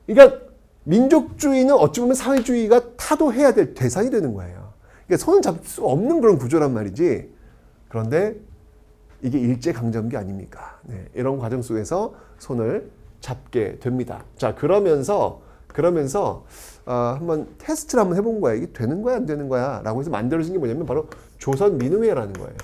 그러니까 민족주의는 어찌 보면 사회주의가 타도해야 될 대상이 되는 거예요. 그러니까 손을 잡을 수 없는 그런 구조란 말이지. 그런데 이게 일제강점기 아닙니까? 네, 이런 과정 속에서 손을 잡게 됩니다. 자, 그러면서 한번 테스트를 한번 해본 거야. 이게 되는 거야, 안 되는 거야? 라고 해서 만들어진 게 뭐냐면 바로 조선민흥회라는 거예요.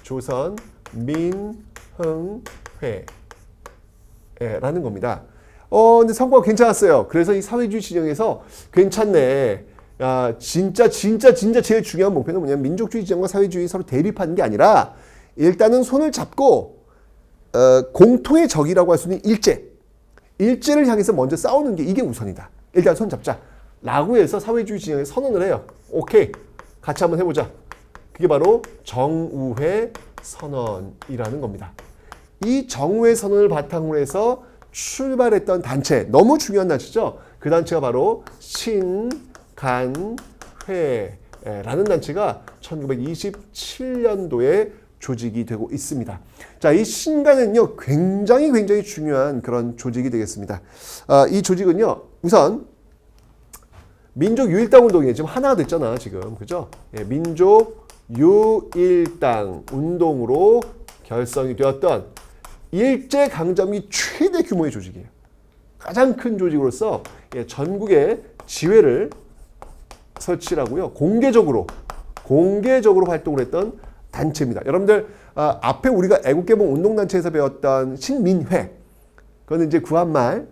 조선민흥회라는 겁니다. 근데 성과가 괜찮았어요. 그래서 이 사회주의 진영에서 괜찮네. 야, 진짜 제일 중요한 목표는 뭐냐면 민족주의 진영과 사회주의 서로 대립하는 게 아니라 일단은 손을 잡고 공통의 적이라고 할 수 있는 일제를 향해서 먼저 싸우는 게 이게 우선이다. 일단 손 잡자. 라고 해서 사회주의 진영에 선언을 해요. 오케이. 같이 한번 해보자. 그게 바로 정우회 선언이라는 겁니다. 이 정우회 선언을 바탕으로 해서 출발했던 단체, 너무 중요한 단체죠. 그 단체가 바로 신간회라는 단체가 1927년도에 조직이 되고 있습니다. 자, 이 신간은요, 굉장히 중요한 그런 조직이 되겠습니다. 이 조직은요, 우선 민족 유일당 운동이 지금 하나가 됐잖아, 지금. 그죠? 예, 민족 유일당 운동으로 결성이 되었던 일제강점기 최대 규모의 조직이에요. 가장 큰 조직으로서 전국에 지회를 설치하고요. 공개적으로 활동을 했던 단체입니다. 여러분들 앞에 우리가 애국개봉 운동단체에서 배웠던 신민회, 그거는 이제 구한말,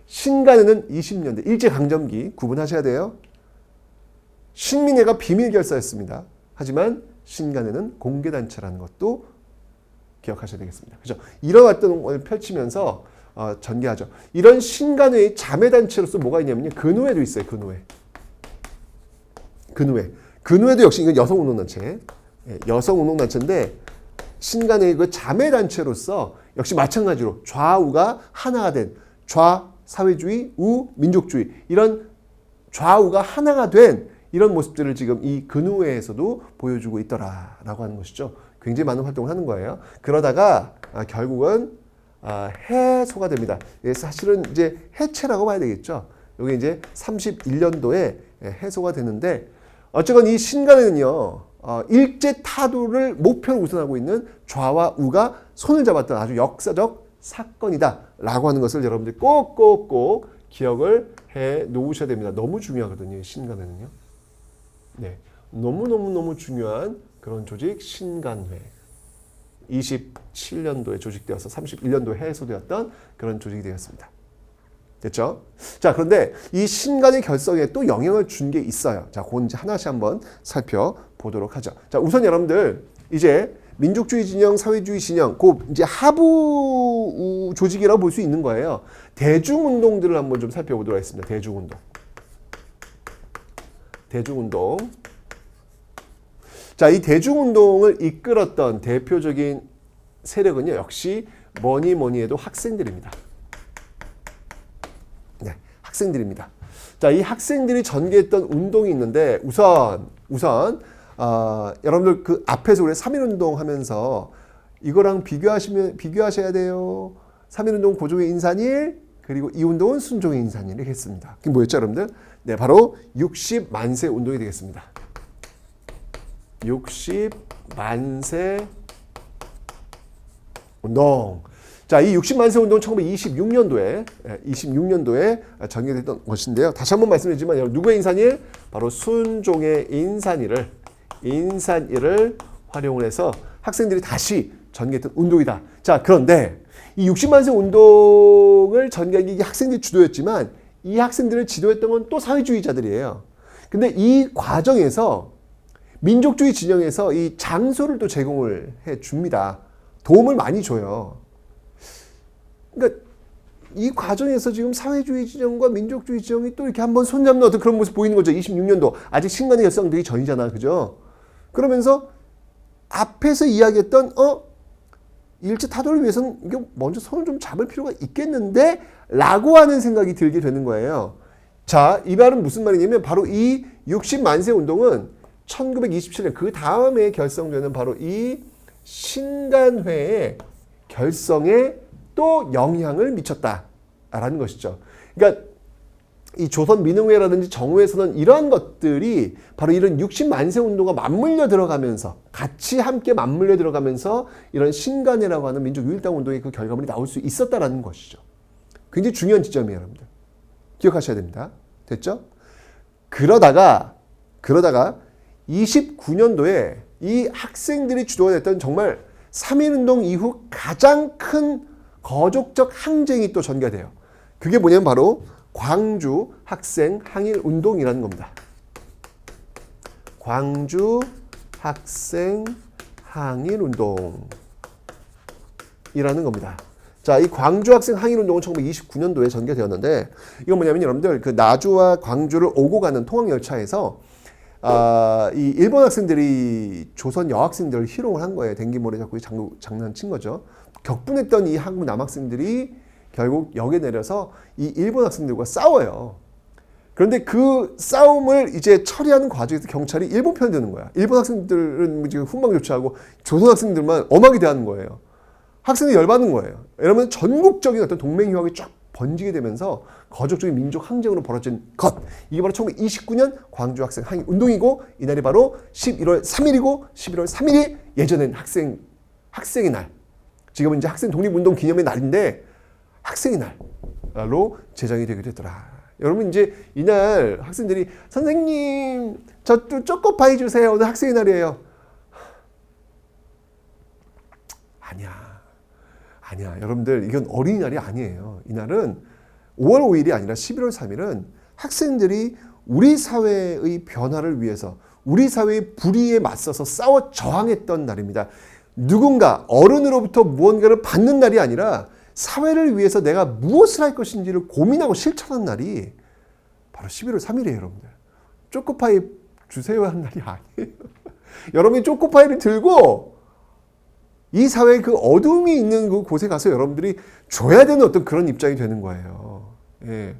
신간회는 20년대 일제강점기 구분하셔야 돼요. 신민회가 비밀결사였습니다. 하지만 신간회는 공개단체라는 것도 기억하셔야 되겠습니다. 그죠? 이런 활동을 펼치면서 전개하죠. 이런 신간회의 자매단체로서 뭐가 있냐면요. 근우회도 있어요. 근우회도 역시 이건 여성운동단체. 여성운동단체인데 신간회의 그 자매단체로서 역시 마찬가지로 좌우가 하나가 된 좌 사회주의, 우 민족주의 이런 좌우가 하나가 된 이런 모습들을 지금 이 근우회에서도 보여주고 있더라라고 하는 것이죠. 굉장히 많은 활동을 하는 거예요. 그러다가 결국은 해소가 됩니다. 사실은 이제 해체라고 봐야 되겠죠. 여기 이제 31년도에 해소가 되는데 어쨌건 이 신간에는요 일제 타도를 목표로 우선하고 있는 좌와 우가 손을 잡았던 아주 역사적 사건이다라고 하는 것을 여러분들이 꼭꼭꼭 기억을 해 놓으셔야 됩니다. 너무 중요하거든요. 신간회는요. 네, 너무너무 중요한 그런 조직 신간회. 27년도에 조직되어서 31년도에 해소되었던 그런 조직이 되었습니다. 됐죠? 자, 그런데 이 신간의 결성에 또 영향을 준 게 있어요. 자, 그건 이제 하나씩 한번 살펴보도록 하죠. 자, 우선 여러분들 이제 민족주의 진영, 사회주의 진영, 그 이제 하부 조직이라고 볼 수 있는 거예요. 대중운동들을 한번 좀 살펴보도록 하겠습니다. 대중운동. 자, 이 대중운동을 이끌었던 대표적인 세력은요, 역시 뭐니 해도 학생들입니다. 네, 학생들입니다. 자, 이 학생들이 전개했던 운동이 있는데 우선 여러분들 그 앞에서 우리 3.1운동 하면서 이거랑 비교하셔야 돼요. 3.1운동 고종의 인산일, 그리고 이 운동은 순종의 인산일 이렇게 했습니다. 그게 뭐였죠, 여러분들? 네, 바로 60만세 운동이 되겠습니다. 60만세 운동. 자, 이 60만세 운동은 1926년도에 전개됐던 것인데요. 다시 한번 말씀드리지만 누구의 인산일? 바로 순종의 인산일을 활용을 해서 학생들이 다시 전개했던 운동이다. 자, 그런데 이 60만세 운동을 전개한 게 학생들이 주도였지만 이 학생들을 지도했던 건 또 사회주의자들이에요. 근데 이 과정에서 민족주의 진영에서 이 장소를 또 제공을 해 줍니다. 도움을 많이 줘요. 그러니까 이 과정에서 지금 사회주의 진영과 민족주의 진영이 또 이렇게 한번 손잡는 어떤 그런 모습 보이는 거죠. 26년도. 아직 신간의 결성되기 전이잖아. 그죠? 그러면서 앞에서 이야기했던 일제 타도를 위해서는 이게 먼저 손을 좀 잡을 필요가 있겠는데 라고 하는 생각이 들게 되는 거예요. 자, 이 말은 무슨 말이냐면 바로 이 60만세 운동은 1927년 그 다음에 결성되는 바로 이 신간회의 결성에 또 영향을 미쳤다라는 것이죠. 그러니까 이 조선민흥회라든지 정회에서는 이러한 것들이 바로 이런 60만세 운동과 맞물려 들어가면서 같이 함께 맞물려 들어가면서 이런 신간회라고 하는 민족 유일당 운동의 그 결과물이 나올 수 있었다라는 것이죠. 굉장히 중요한 지점이에요, 여러분들. 기억하셔야 됩니다. 됐죠? 그러다가 29년도에 이 학생들이 주도했던 정말 3.1운동 이후 가장 큰 거족적 항쟁이 또 전개돼요. 그게 뭐냐면 바로 광주 학생 항일 운동이라는 겁니다. 광주 학생 항일 운동이라는 겁니다. 자, 이 광주 학생 항일 운동은 1929년도에 전개되었는데 이건 뭐냐면 여러분들 그 나주와 광주를 오고 가는 통학 열차에서 이 일본 학생들이 조선 여학생들을 희롱을 한 거예요. 댕기모래 잡고 장난친 거죠. 격분했던 이 한국 남학생들이 결국 역에 내려서 이 일본 학생들과 싸워요. 그런데 그 싸움을 이제 처리하는 과정에서 경찰이 일본 편이 되는 거야. 일본 학생들은 지금 훈방 조치하고 조선 학생들만 엄하게 대하는 거예요. 학생들이 열받는 거예요. 여러분 전국적인 어떤 동맹휴학이 쫙 번지게 되면서 거족적인 민족 항쟁으로 벌어진 것. 이게 바로 1929년 광주 학생 항일 운동이고 이날이 바로 11월 3일이고 11월 3일이 예전엔 학생의 날. 지금은 이제 학생 독립운동 기념의 날인데 학생의 날로 제정이 되게 됐더라. 여러분 이제 이날 학생들이 선생님 저 또 초코파이 주세요. 오늘 학생의 날이에요. 아니야. 여러분들 이건 어린이날이 아니에요. 이날은 5월 5일이 아니라 11월 3일은 학생들이 우리 사회의 변화를 위해서 우리 사회의 불의에 맞서서 싸워 저항했던 날입니다. 누군가 어른으로부터 무언가를 받는 날이 아니라 사회를 위해서 내가 무엇을 할 것인지를 고민하고 실천한 날이 바로 11월 3일이에요, 여러분들. 초코파이 주세요 한 날이 아니에요. 여러분이 초코파이를 들고 이 사회의 그 어둠이 있는 그 곳에 가서 여러분들이 줘야 되는 어떤 그런 입장이 되는 거예요. 예.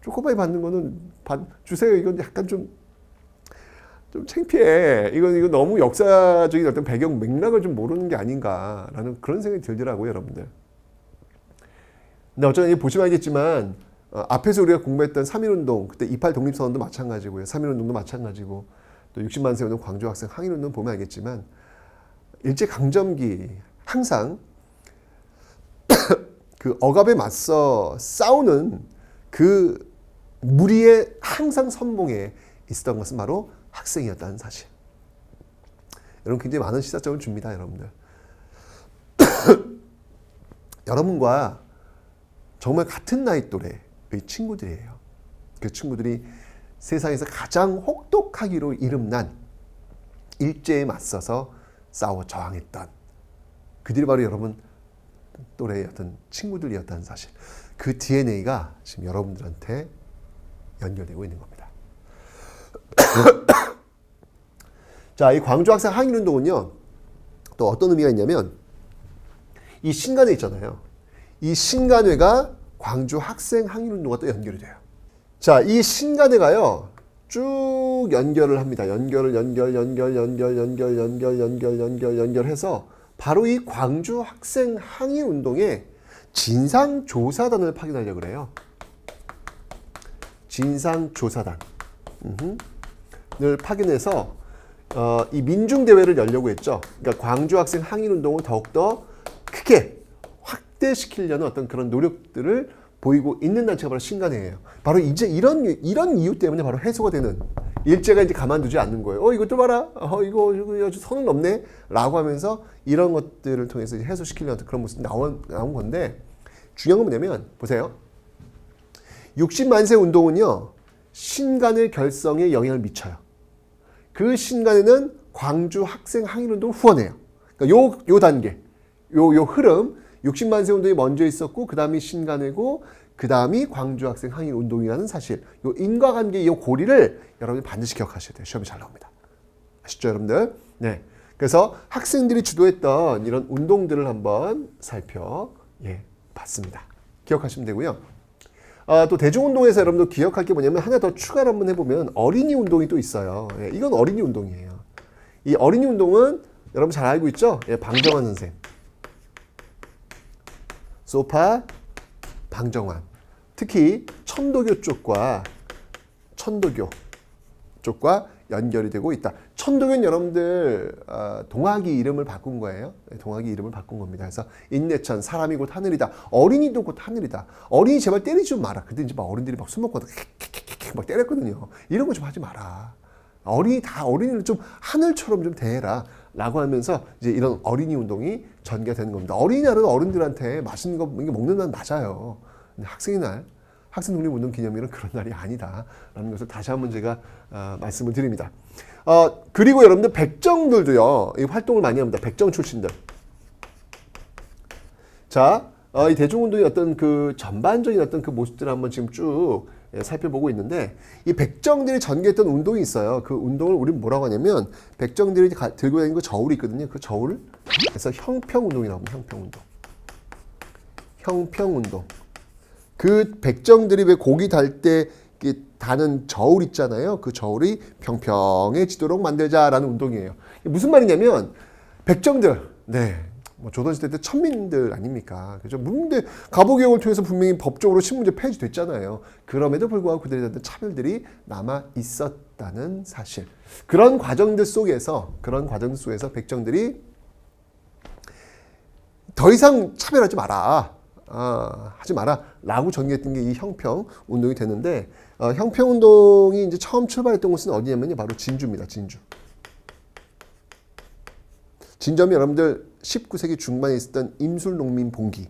조그마히 받는 거는 주세요. 이건 약간 좀 창피해. 이건 너무 역사적인 어떤 배경 맥락을 좀 모르는 게 아닌가라는 그런 생각이 들더라고요, 여러분들. 근데 어쩌면 보시면 알겠지만 앞에서 우리가 공부했던 3.1운동, 그때 28 독립선언도 마찬가지고요. 3.1운동도 마찬가지고 또 60만 세 운동, 광주 학생 항일운동 보면 알겠지만 일제강점기 항상 그 억압에 맞서 싸우는 그 무리의 항상 선봉에 있었던 것은 바로 학생이었다는 사실. 여러분 굉장히 많은 시사점을 줍니다, 여러분들. 여러분과 정말 같은 나이 또래의 친구들이에요. 그 친구들이 세상에서 가장 혹독하기로 이름난 일제에 맞서서 싸워 저항했던 그들이 바로 여러분 또래의 어떤 친구들이었다는 사실. 그 DNA가 지금 여러분들한테 연결되고 있는 겁니다. 자, 이 광주 학생 항일운동은요, 또 어떤 의미가 있냐면, 이 신간회 있잖아요. 이 신간회가 광주 학생 항일운동과 또 연결이 돼요. 자, 이 신간회가요, 쭉 연결을 합니다. 연결해서 바로 이 광주 학생 항일운동의 진상조사단을 파견하려고 그래요. 진상조사단을 파견해서 이 민중대회를 열려고 했죠. 그러니까 광주 학생 항일운동을 더욱더 크게 확대시키려는 어떤 그런 노력들을 보이고 있는 단체가 바로 신간회예요. 바로 이제 이런 이유 때문에 바로 해소가 되는, 일제가 이제 가만두지 않는 거예요. 이것도 봐라. 이거 아주 선을 넘네. 라고 하면서 이런 것들을 통해서 해소시키려는 그런 모습이 나온 건데, 중요한 건 뭐냐면, 보세요. 60만 세 운동은요, 신간의 결성에 영향을 미쳐요. 그 신간에는 광주 학생 항일운동을 후원해요. 그러니까 요 단계, 요 흐름, 60만 세 운동이 먼저 있었고, 그 다음이 신간회고, 그 다음이 광주 학생 항일운동이라는 사실, 요 인과관계, 요 고리를 여러분이 반드시 기억하셔야 돼요. 시험이 잘 나옵니다. 아시죠, 여러분들? 네. 그래서 학생들이 주도했던 이런 운동들을 한번 살펴봤습니다. 기억하시면 되고요. 또 대중운동에서 여러분들 기억할 게 뭐냐면, 하나 더 추가를 한번 해보면 어린이 운동이 또 있어요. 이건 어린이 운동이에요. 이 어린이 운동은 여러분 잘 알고 있죠? 방정환 선생님. 소파 방정환. 특히 천도교 쪽과 연결이 되고 있다. 천도교는 여러분들 동학이 이름을 바꾼 거예요. 동학이 이름을 바꾼 겁니다. 그래서 인내천, 사람이 곧 하늘이다. 어린이도 곧 하늘이다. 어린이 제발 때리지 좀 마라. 그때 이제 막 어른들이 막 술 먹고 막 때렸거든요. 이런 거 좀 하지 마라. 어린이를 좀 하늘처럼 좀 대해라. 라고 하면서 이제 이런 어린이 운동이 전개되는 겁니다. 어린이날은 어른들한테 맛있는 거 먹는 날 맞아요. 근데 학생의 날, 학생 독립운동 기념일은 그런 날이 아니다라는 것을 다시 한번 제가 말씀을 드립니다. 그리고 여러분들 백정들도요, 이 활동을 많이 합니다. 백정 출신들. 자, 이 대중운동의 어떤 그 전반적인 어떤 그 모습들을 한번 지금 쭉 살펴보고 있는데, 이 백정들이 전개했던 운동이 있어요. 그 운동을 우리는 뭐라고 하냐면, 백정들이 들고 다니는 그 저울이 있거든요. 그 저울을 그래서 형평운동이라고 합니다. 형평운동. 그 백정들이 왜 고기 달 때 다는 저울 있잖아요. 그 저울이 평평해지도록 만들자라는 운동이에요. 무슨 말이냐면, 백정들, 뭐 조선시대 때 천민들 아닙니까? 그죠? 근데 가보개혁을 통해서 분명히 법적으로 신문제 폐지됐잖아요. 그럼에도 불구하고 그들에 대한 차별들이 남아 있었다는 사실. 그런 과정들 속에서 백정들이 더 이상 차별하지 마라. 하지 마라. 라고 정의했던 게 이 형평 운동이 되는데, 형평 운동이 이제 처음 출발했던 곳은 어디냐면요. 바로 진주입니다. 진주하면 여러분들 19세기 중반에 있었던 임술농민봉기,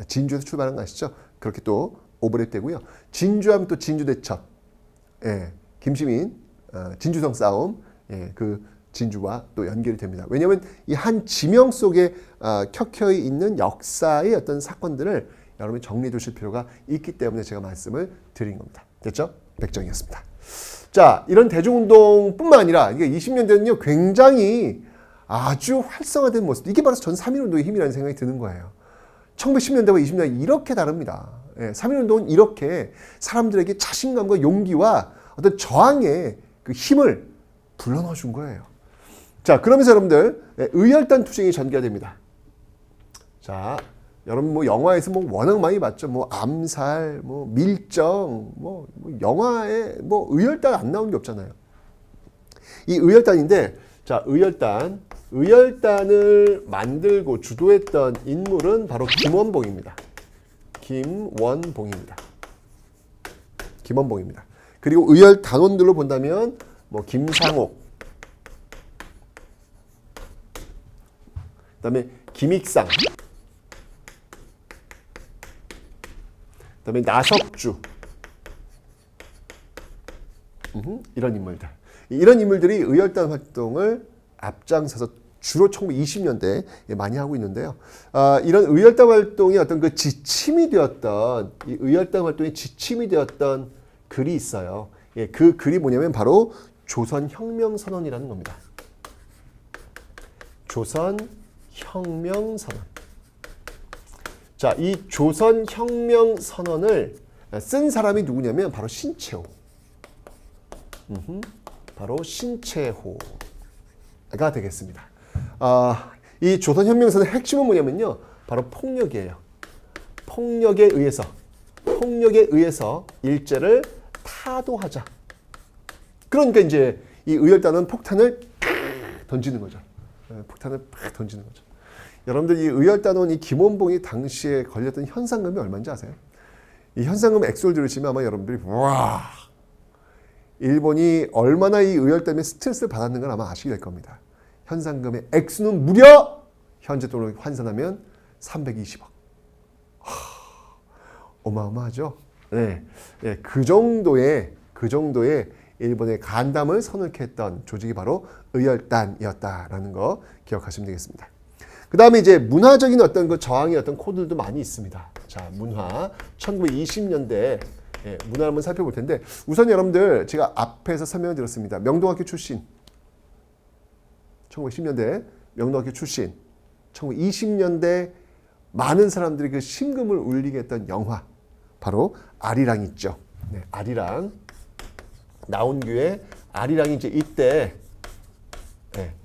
진주에서 출발한 거 아시죠? 그렇게 또 오버랩되고요. 진주하면 또 진주대첩, 김시민, 진주성 싸움, 그 진주와 또 연결이 됩니다. 왜냐하면 이 한 지명 속에 켜켜이 있는 역사의 어떤 사건들을 여러분이 정리해 두실 필요가 있기 때문에 제가 말씀을 드린 겁니다. 됐죠? 백정이었습니다. 자, 이런 대중운동뿐만 아니라 이게 20년대는요, 굉장히 아주 활성화된 모습. 이게 바로 전 3.1운동의 힘이라는 생각이 드는 거예요. 1910년대와 20년대 이렇게 다릅니다. 예, 3.1운동은 이렇게 사람들에게 자신감과 용기와 어떤 저항의 그 힘을 불러넣어 준 거예요. 자, 그러면서 여러분들 의열단 투쟁이 전개됩니다. 자, 여러분 뭐 영화에서 뭐 워낙 많이 봤죠. 뭐 암살, 뭐 밀정, 뭐 영화에 뭐 의열단 안 나오는 게 없잖아요. 이 의열단인데, 자, 의열단을 만들고 주도했던 인물은 바로 김원봉입니다. 김원봉입니다. 그리고 의열 단원들로 본다면 뭐 김상옥, 그다음에 김익상, 그다음에 나석주, 이런 인물들. 이런 인물들이 의열단 활동을 앞장서서 주로 1920년대에 많이 하고 있는데요. 이런 의열단 활동이 어떤 그 지침이 되었던, 이 의열단 활동의 지침이 되었던 글이 있어요. 예, 그 글이 뭐냐면 바로 조선혁명선언이라는 겁니다. 조선혁명선언. 자, 이 조선혁명선언을 쓴 사람이 누구냐면 바로 신채호. 바로 신채호가 되겠습니다. 이 조선혁명선의 핵심은 뭐냐면요, 바로 폭력이에요. 폭력에 의해서 일제를 타도하자. 그러니까 이제 이 의열단은 폭탄을 던지는 거죠. 폭탄을 팍 던지는 거죠. 여러분들 이 의열단원 이 김원봉이 당시에 걸렸던 현상금이 얼마인지 아세요? 이 현상금 액수를 들으시면 아마 여러분들이 와, 일본이 얼마나 이 의열단에 스트레스를 받았는 걸 아마 아시게 될 겁니다. 현상금의 액수는 무려 현재 돈으로 환산하면 320억. 어마어마하죠. 네, 네, 그 정도의 일본의 간담을 서늘케 했던 조직이 바로 의열단이었다라는 거 기억하시면 되겠습니다. 그 다음에 이제 문화적인 어떤 그 저항의 어떤 코드들도 많이 있습니다. 자, 문화 1920년대 문화를 한번 살펴볼 텐데, 우선 여러분들 제가 앞에서 설명을 드렸습니다. 명동학교 출신, 1910년대 명동학교 출신, 1920년대 많은 사람들이 그 심금을 울리게 했던 영화, 바로 아리랑 있죠. 네, 아리랑. 나온규의 아리랑이 이제 이때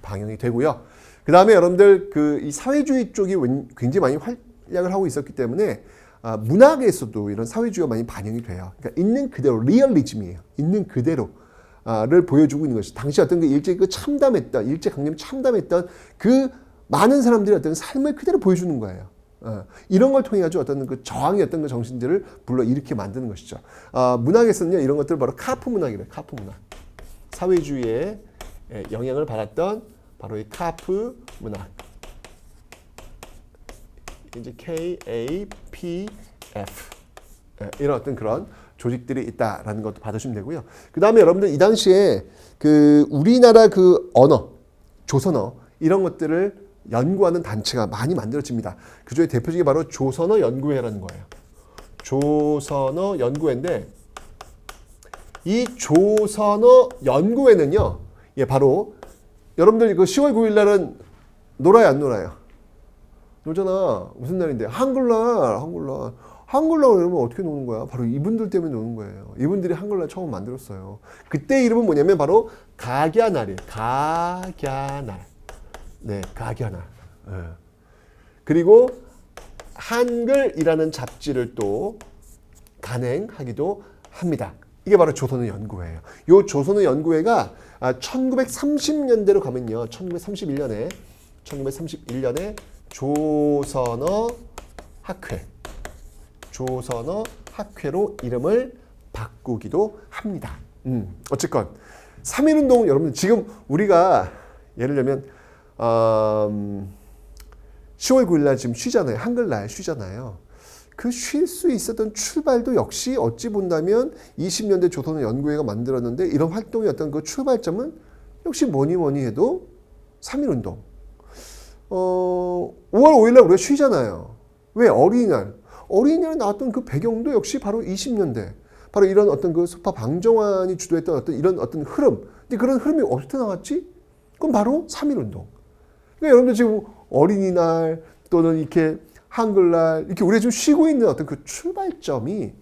방영이 되고요. 그 다음에 여러분들 그 이 사회주의 쪽이 굉장히 많이 활약을 하고 있었기 때문에 문학에서도 이런 사회주의가 많이 반영이 돼요. 그러니까 있는 그대로, 리얼리즘이에요. 있는 그대로를 보여주고 있는 것이, 당시 어떤 그 일제 강점 참담했던 그 많은 사람들의 어떤 삶을 그대로 보여주는 거예요. 이런 걸 통해 가지고 어떤 그 저항의 어떤 그 정신들을 불러 일으켜 만드는 것이죠. 문학에서는요, 이런 것들을 바로 카프 문학이래요. 카프 문학. 사회주의에 영향을 받았던 바로 이 카프 문학. 이제 KAPF. 이런 어떤 그런 조직들이 있다라는 것도 받으시면 되고요. 그 다음에 여러분들 이 당시에 그 우리나라 그 언어, 조선어, 이런 것들을 연구하는 단체가 많이 만들어집니다. 그 중에 대표적인 바로 조선어 연구회라는 거예요. 조선어 연구회인데, 이 조선어 연구회는요, 바로 여러분들 그 10월 9일 날은 놀아요, 안 놀아요? 놀잖아. 무슨 날인데? 한글날 이러면 어떻게 노는 거야? 바로 이분들 때문에 노는 거예요. 이분들이 한글날 처음 만들었어요. 그때 이름은 뭐냐면 바로 각야날이에요. 각야날. 네, 각야날. 네. 그리고 한글이라는 잡지를 또 단행하기도 합니다. 이게 바로 조선어 연구회예요. 이 조선어 연구회가 1930년대로 가면요, 1931년에 조선어 학회로 이름을 바꾸기도 합니다. 어쨌건 3.1운동 여러분, 지금 우리가 예를 들면 10월 9일 날 지금 쉬잖아요. 한글날 쉬잖아요. 그 쉴 수 있었던 출발도 역시 어찌 본다면 20년대 조선어 연구회가 만들었는데, 이런 활동의 어떤 그 출발점은 역시 뭐니 해도 3.1운동. 5월 5일 날 우리가 쉬잖아요. 왜? 어린이날에 나왔던 그 배경도 역시 바로 20년대. 바로 이런 어떤 그 소파 방정환이 주도했던 어떤 이런 어떤 흐름. 근데 그런 흐름이 어디서 나왔지? 그럼 바로 3.1운동. 그러니까 여러분들 지금 어린이날 또는 이렇게 한글날 이렇게 우리가 좀 쉬고 있는 어떤 그 출발점이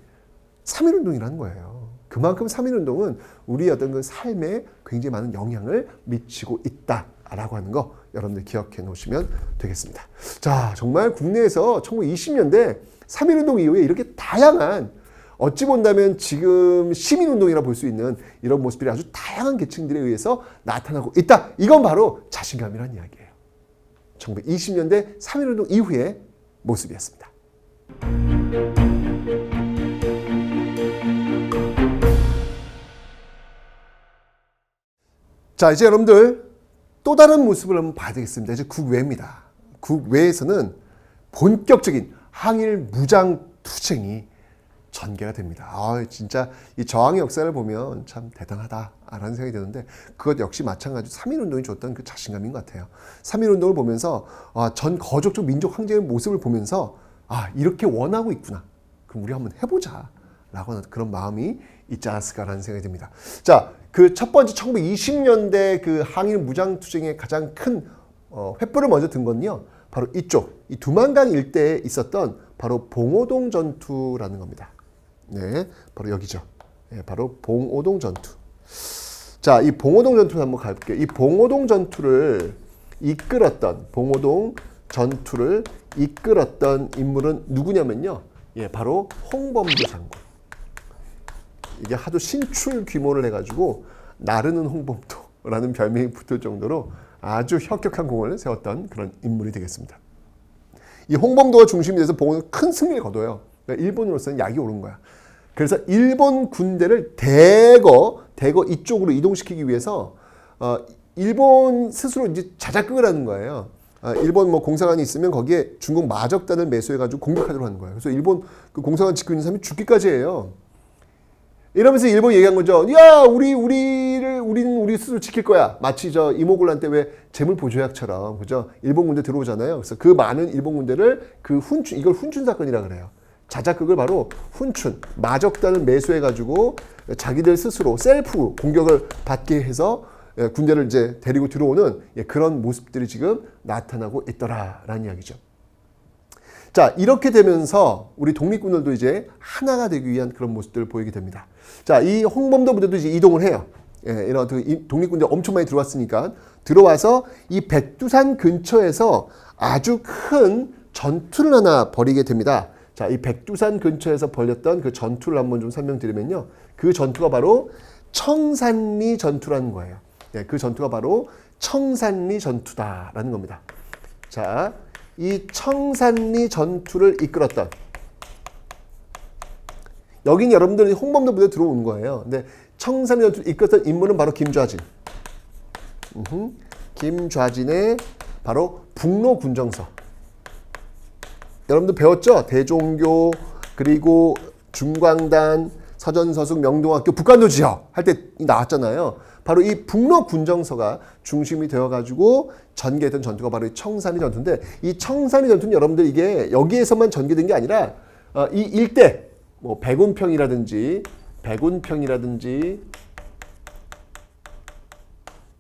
3.1운동이라는 거예요. 그만큼 3.1운동은 우리의 어떤 그 삶에 굉장히 많은 영향을 미치고 있다라고 하는 거 여러분들 기억해 놓으시면 되겠습니다. 자, 정말 국내에서 1920년대 3.1운동 이후에 이렇게 다양한 어찌 본다면 지금 시민운동이라 볼 수 있는 이런 모습들이 아주 다양한 계층들에 의해서 나타나고 있다. 이건 바로 자신감이라는 이야기예요. 1920년대 3.1운동 이후의 모습이었습니다. 자, 이제 여러분들 또 다른 모습을 한번 봐야 되겠습니다. 이제 국외입니다. 국외에서는 본격적인 항일 무장 투쟁이 전개가 됩니다. 아, 진짜 이 저항의 역사를 보면 참 대단하다라는 생각이 드는데 그것 역시 마찬가지로 3.1운동이 줬던 그 자신감인 것 같아요. 3.1운동을 보면서 전 거족적 민족 항쟁의 모습을 보면서 이렇게 원하고 있구나. 그럼 우리 한번 해보자. 라고 하는 그런 마음이 있지 않았을까라는 생각이 듭니다. 자, 그 첫 번째 1920년대 그 항일 무장투쟁의 가장 큰 횃불을 먼저 든 건요. 바로 이쪽, 이 두만강 일대에 있었던 바로 봉오동 전투라는 겁니다. 네, 바로 여기죠. 네, 바로 봉오동 전투. 자, 이 봉오동 전투를 한번 가볼게요. 이 봉오동 전투를 이끌었던, 봉오동 전투를 이끌었던 인물은 누구냐면요. 예, 바로 홍범도 장군. 이게 하도 신출 귀모를 해가지고 나르는 홍범도라는 별명이 붙을 정도로 아주 혁혁한 공을 세웠던 그런 인물이 되겠습니다. 이 홍범도가 중심이 돼서 봉오동은 큰 승리를 거둬요. 그러니까 일본으로서는 약이 오른 거야. 그래서 일본 군대를 대거 이쪽으로 이동시키기 위해서 일본 스스로 이제 자작극을 하는 거예요. 일본 뭐 공사관이 있으면 거기에 중국 마적단을 매수해가지고 공격하도록 하는 거예요. 그래서 일본 그 공사관 지키고 있는 사람이 죽기까지 해요. 이러면서 일본이 얘기한 거죠. 야, 우리는 우리 스스로 지킬 거야. 마치 저 이모군란 때 왜 재물 보조약처럼, 그죠? 일본 군대 들어오잖아요. 그래서 그 많은 일본 군대를 이걸 훈춘 사건이라 그래요. 자작극을 바로 훈춘, 마적단을 매수해가지고 자기들 스스로 셀프 공격을 받게 해서 군대를 이제 데리고 들어오는 그런 모습들이 지금 나타나고 있더라라는 이야기죠. 자, 이렇게 되면서 우리 독립군들도 이제 하나가 되기 위한 그런 모습들을 보이게 됩니다. 자, 이 홍범도 부대도 이제 이동을 해요. 이런 독립군들 엄청 많이 들어왔으니까 들어와서 이 백두산 근처에서 아주 큰 전투를 하나 벌이게 됩니다. 자, 이 백두산 근처에서 벌였던 그 전투를 한번 좀 설명드리면요. 그 전투가 바로 청산리 전투라는 거예요. 그 전투가 바로 청산리 전투다라는 겁니다. 자, 이 청산리 전투를 이끌었던, 여긴 여러분들이 홍범도 부대에 들어오는 거예요. 근데 청산리 전투를 이끌었던 인물은 바로 김좌진. 김좌진의 바로 북로군정서. 여러분들 배웠죠? 대종교, 그리고 중광단, 서전서숙, 명동학교, 북한도 지역 할 때 나왔잖아요. 바로 이 북로군정서가 중심이 되어가지고 전개했던 전투가 바로 이 청산리 전투인데, 이 청산리 전투는 여러분들 이게 여기에서만 전개된 게 아니라 이 일대, 뭐 백운평이라든지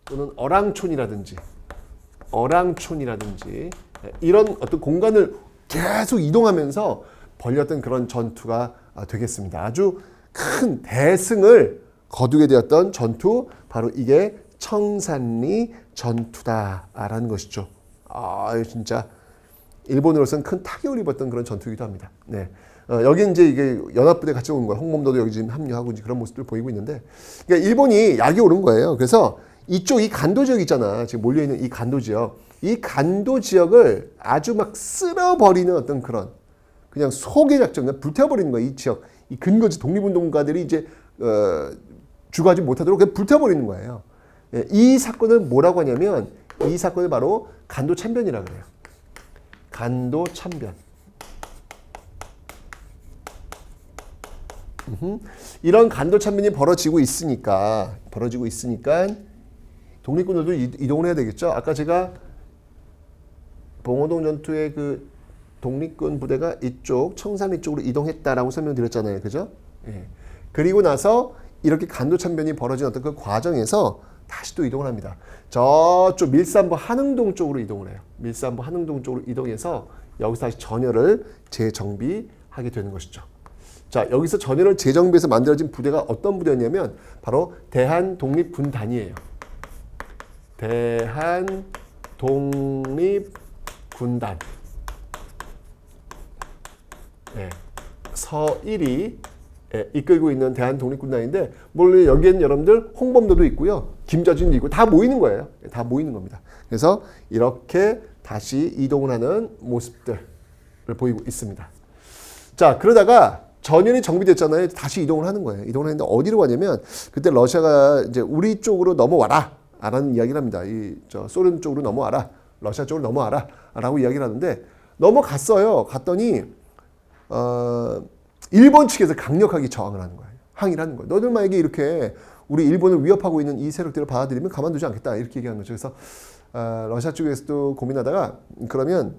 또는 어랑촌이라든지 이런 어떤 공간을 계속 이동하면서 벌였던 그런 전투가 되겠습니다. 아주 큰 대승을 거두게 되었던 전투, 바로 이게 청산리 전투다라는 것이죠. 진짜 일본으로서는 큰 타격을 입었던 그런 전투이기도 합니다. 네. 여기 이제 이게 연합부대 같이 온 거예요. 홍범도도 여기 지금 합류하고 이제 그런 모습들 보이고 있는데, 그러니까 일본이 약이 오른 거예요. 그래서 이쪽 이 간도 지역 있잖아. 지금 몰려 있는 이 간도 지역, 이 간도 지역을 아주 막 쓸어버리는 어떤 그런 그냥 소개 작전, 그냥 불태워버리는 거예요. 이 지역, 이 근거지 독립운동가들이 이제 주거하지 못하도록 그냥 불태워버리는 거예요. 이 사건을 뭐라고 하냐면, 이 사건을 바로 간도 참변이라고 그래요. 간도 참변. 이런 간도 참변이 벌어지고 있으니까 독립군들도 이동을 해야 되겠죠. 아까 제가 봉오동 전투의 그 독립군 부대가 이쪽 청산리 쪽으로 이동했다라고 설명드렸잖아요. 그죠? 예. 그리고 나서 이렇게 간도 참변이 벌어진 어떤 그 과정에서 다시 또 이동을 합니다. 저쪽 밀산부 한흥동 쪽으로 이동을 해요. 밀산부 한흥동 쪽으로 이동해서 여기서 다시 전열을 재정비하게 되는 것이죠. 자, 여기서 전열을 재정비해서 만들어진 부대가 어떤 부대였냐면 바로 대한독립군단이에요. 대한독립군단. 네. 서일이 이끌고 있는 대한독립군단인데 물론 여기에는 여러분들 홍범도도 있고요. 김저진도 있고 다 모이는 거예요. 다 모이는 겁니다. 그래서 이렇게 다시 이동을 하는 모습들을 보이고 있습니다. 자, 그러다가 전열이 정비됐잖아요. 다시 이동을 하는 거예요. 이동을 했는데 어디로 가냐면 그때 러시아가 이제 우리 쪽으로 넘어와라 라는 이야기를 합니다. 소련 쪽으로 넘어와라. 러시아 쪽으로 넘어와라 라고 이야기를 하는데 넘어갔어요. 갔더니 일본 측에서 강력하게 저항을 하는 거예요. 항의를 하는 거예요. 너들 만약에 이렇게 우리 일본을 위협하고 있는 이 세력들을 받아들이면 가만두지 않겠다. 이렇게 얘기하는 거죠. 그래서 러시아 쪽에서도 고민하다가 그러면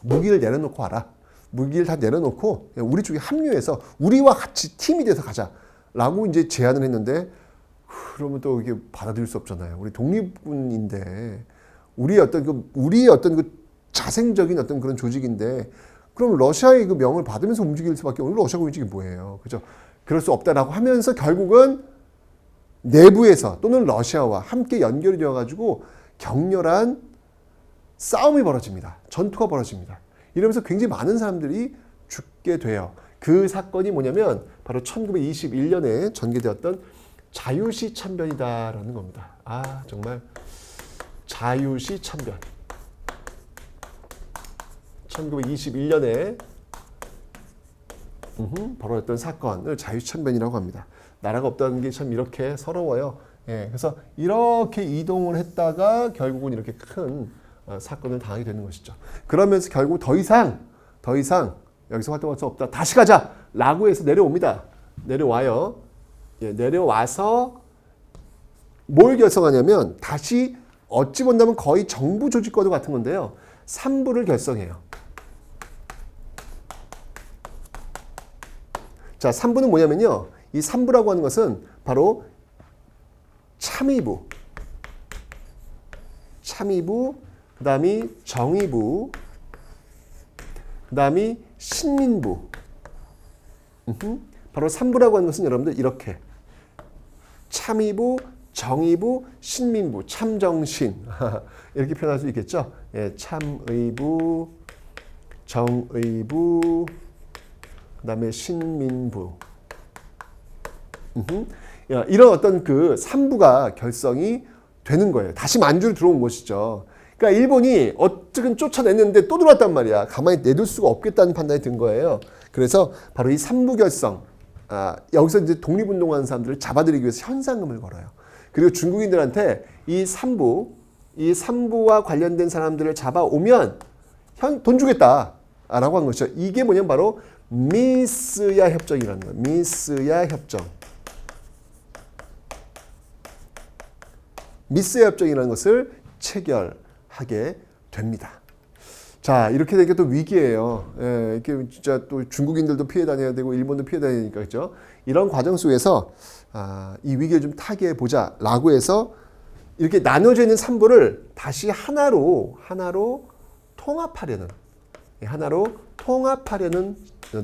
무기를 내려놓고 와라. 무기를 다 내려놓고 우리 쪽에 합류해서 우리와 같이 팀이 돼서 가자라고 이제 제안을 했는데 그러면 또 이게 받아들일 수 없잖아요. 우리 독립군인데 우리의 어떤 그 자생적인 어떤 그런 조직인데 그럼 러시아의 그 명을 받으면서 움직일 수밖에 없는 러시아가 움직이기 뭐예요. 그죠? 그럴 수 없다라고 하면서 결국은 내부에서 또는 러시아와 함께 연결이 되어가지고 격렬한 싸움이 벌어집니다. 전투가 벌어집니다. 이러면서 굉장히 많은 사람들이 죽게 돼요. 그 사건이 뭐냐면 바로 1921년에 전개되었던 자유시 참변이다라는 겁니다. 아, 정말 자유시 참변. 1921년에 벌어졌던 사건을 자유시 참변이라고 합니다. 나라가 없다는 게 참 이렇게 서러워요. 예, 그래서 이렇게 이동을 했다가 결국은 이렇게 큰 사건을 당하게 되는 것이죠. 그러면서 결국 더 이상 여기서 활동할 수 없다. 다시 가자라고 해서 내려옵니다. 내려와요. 예, 내려와서 뭘 결성하냐면 다시 어찌 본다면 거의 정부 조직과도 같은 건데요. 3부를 결성해요. 자, 3부는 뭐냐면요. 이 3부라고 하는 것은 바로 참의부, 그 다음이 정의부, 그 다음이 신민부. 바로 3부라고 하는 것은 여러분들 이렇게 참의부, 정의부, 신민부, 참정신 이렇게 표현할 수 있겠죠. 예, 참의부, 정의부, 그 다음에 신민부. 이런 어떤 그 3부가 결성이 되는 거예요. 다시 만주로 들어온 것이죠. 그러니까 일본이 어쨌든 쫓아냈는데 또 들어왔단 말이야. 가만히 내둘 수가 없겠다는 판단이 든 거예요. 그래서 바로 이 3부 결성, 여기서 이제 독립운동하는 사람들을 잡아들이기 위해서 현상금을 걸어요. 그리고 중국인들한테 이 3부와 관련된 사람들을 잡아오면 돈 주겠다라고 한 것이죠. 이게 뭐냐면 바로 미스야 협정이라는 거예요. 미스야 협정. 미스야 협정이라는 것을 체결하게 됩니다. 자, 이렇게 되니까 또 위기예요. 예, 이렇게 진짜 또 중국인들도 피해 다녀야 되고 일본도 피해 다니니까 그렇죠. 이런 과정 속에서 이 위기를 좀 타개해 보자라고 해서 이렇게 나눠져 있는 3부를 다시 하나로 통합하려는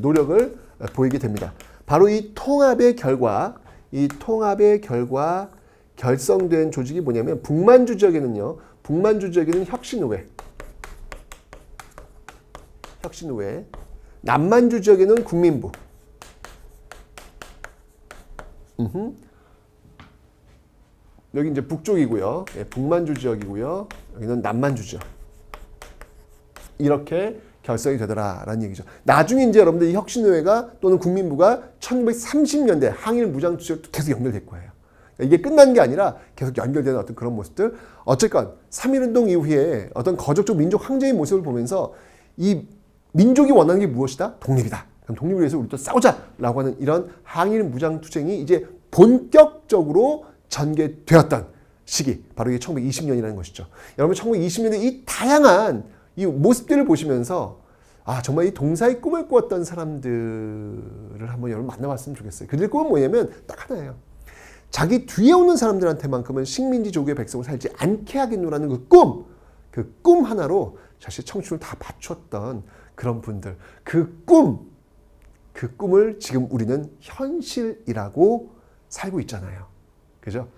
노력을 보이게 됩니다. 바로 이 통합의 결과 결성된 조직이 뭐냐면 북만주 지역에는 혁신의회, 남만주 지역에는 국민부, 여기 이제 북쪽이고요. 예, 북만주 지역이고요. 여기는 남만주 지역. 이렇게 결성이 되더라라는 얘기죠. 나중에 이제 여러분들 이 혁신의회가 또는 국민부가 1930년대 항일 무장 투쟁 계속 연결될 거예요. 이게 끝난 게 아니라 계속 연결되는 어떤 그런 모습들. 어쨌건 3.1운동 이후에 어떤 거적적 민족 항쟁의 모습을 보면서 이 민족이 원하는 게 무엇이다? 독립이다. 그럼 독립을 위해서 우리 또 싸우자라고 하는 이런 항일 무장 투쟁이 이제 본격적으로 전개되었던 시기. 바로 이게 1920년이라는 것이죠. 여러분 1920년대 이 다양한 이 모습들을 보시면서 정말 이 동사의 꿈을 꾸었던 사람들을 한번 여러분 만나봤으면 좋겠어요. 그들의 꿈은 뭐냐면 딱 하나예요. 자기 뒤에 오는 사람들한테만큼은 식민지족의 백성을 살지 않게 하겠노라는 그 꿈 하나로 자신의 청춘을 다 바쳤던 그런 분들, 그 꿈을 지금 우리는 현실이라고 살고 있잖아요. 그죠?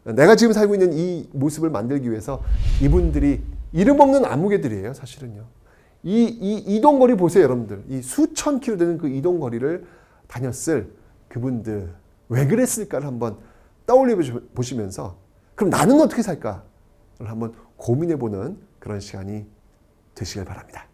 내가 지금 살고 있는 이 모습을 만들기 위해서 이분들이 이름 없는 안무개들이에요, 사실은요. 이 이동거리 보세요, 여러분들. 이 수천 킬로 되는 그 이동거리를 다녔을 그분들, 왜 그랬을까를 한번 떠올려 보시면서, 그럼 나는 어떻게 살까를 한번 고민해 보는 그런 시간이 되시길 바랍니다.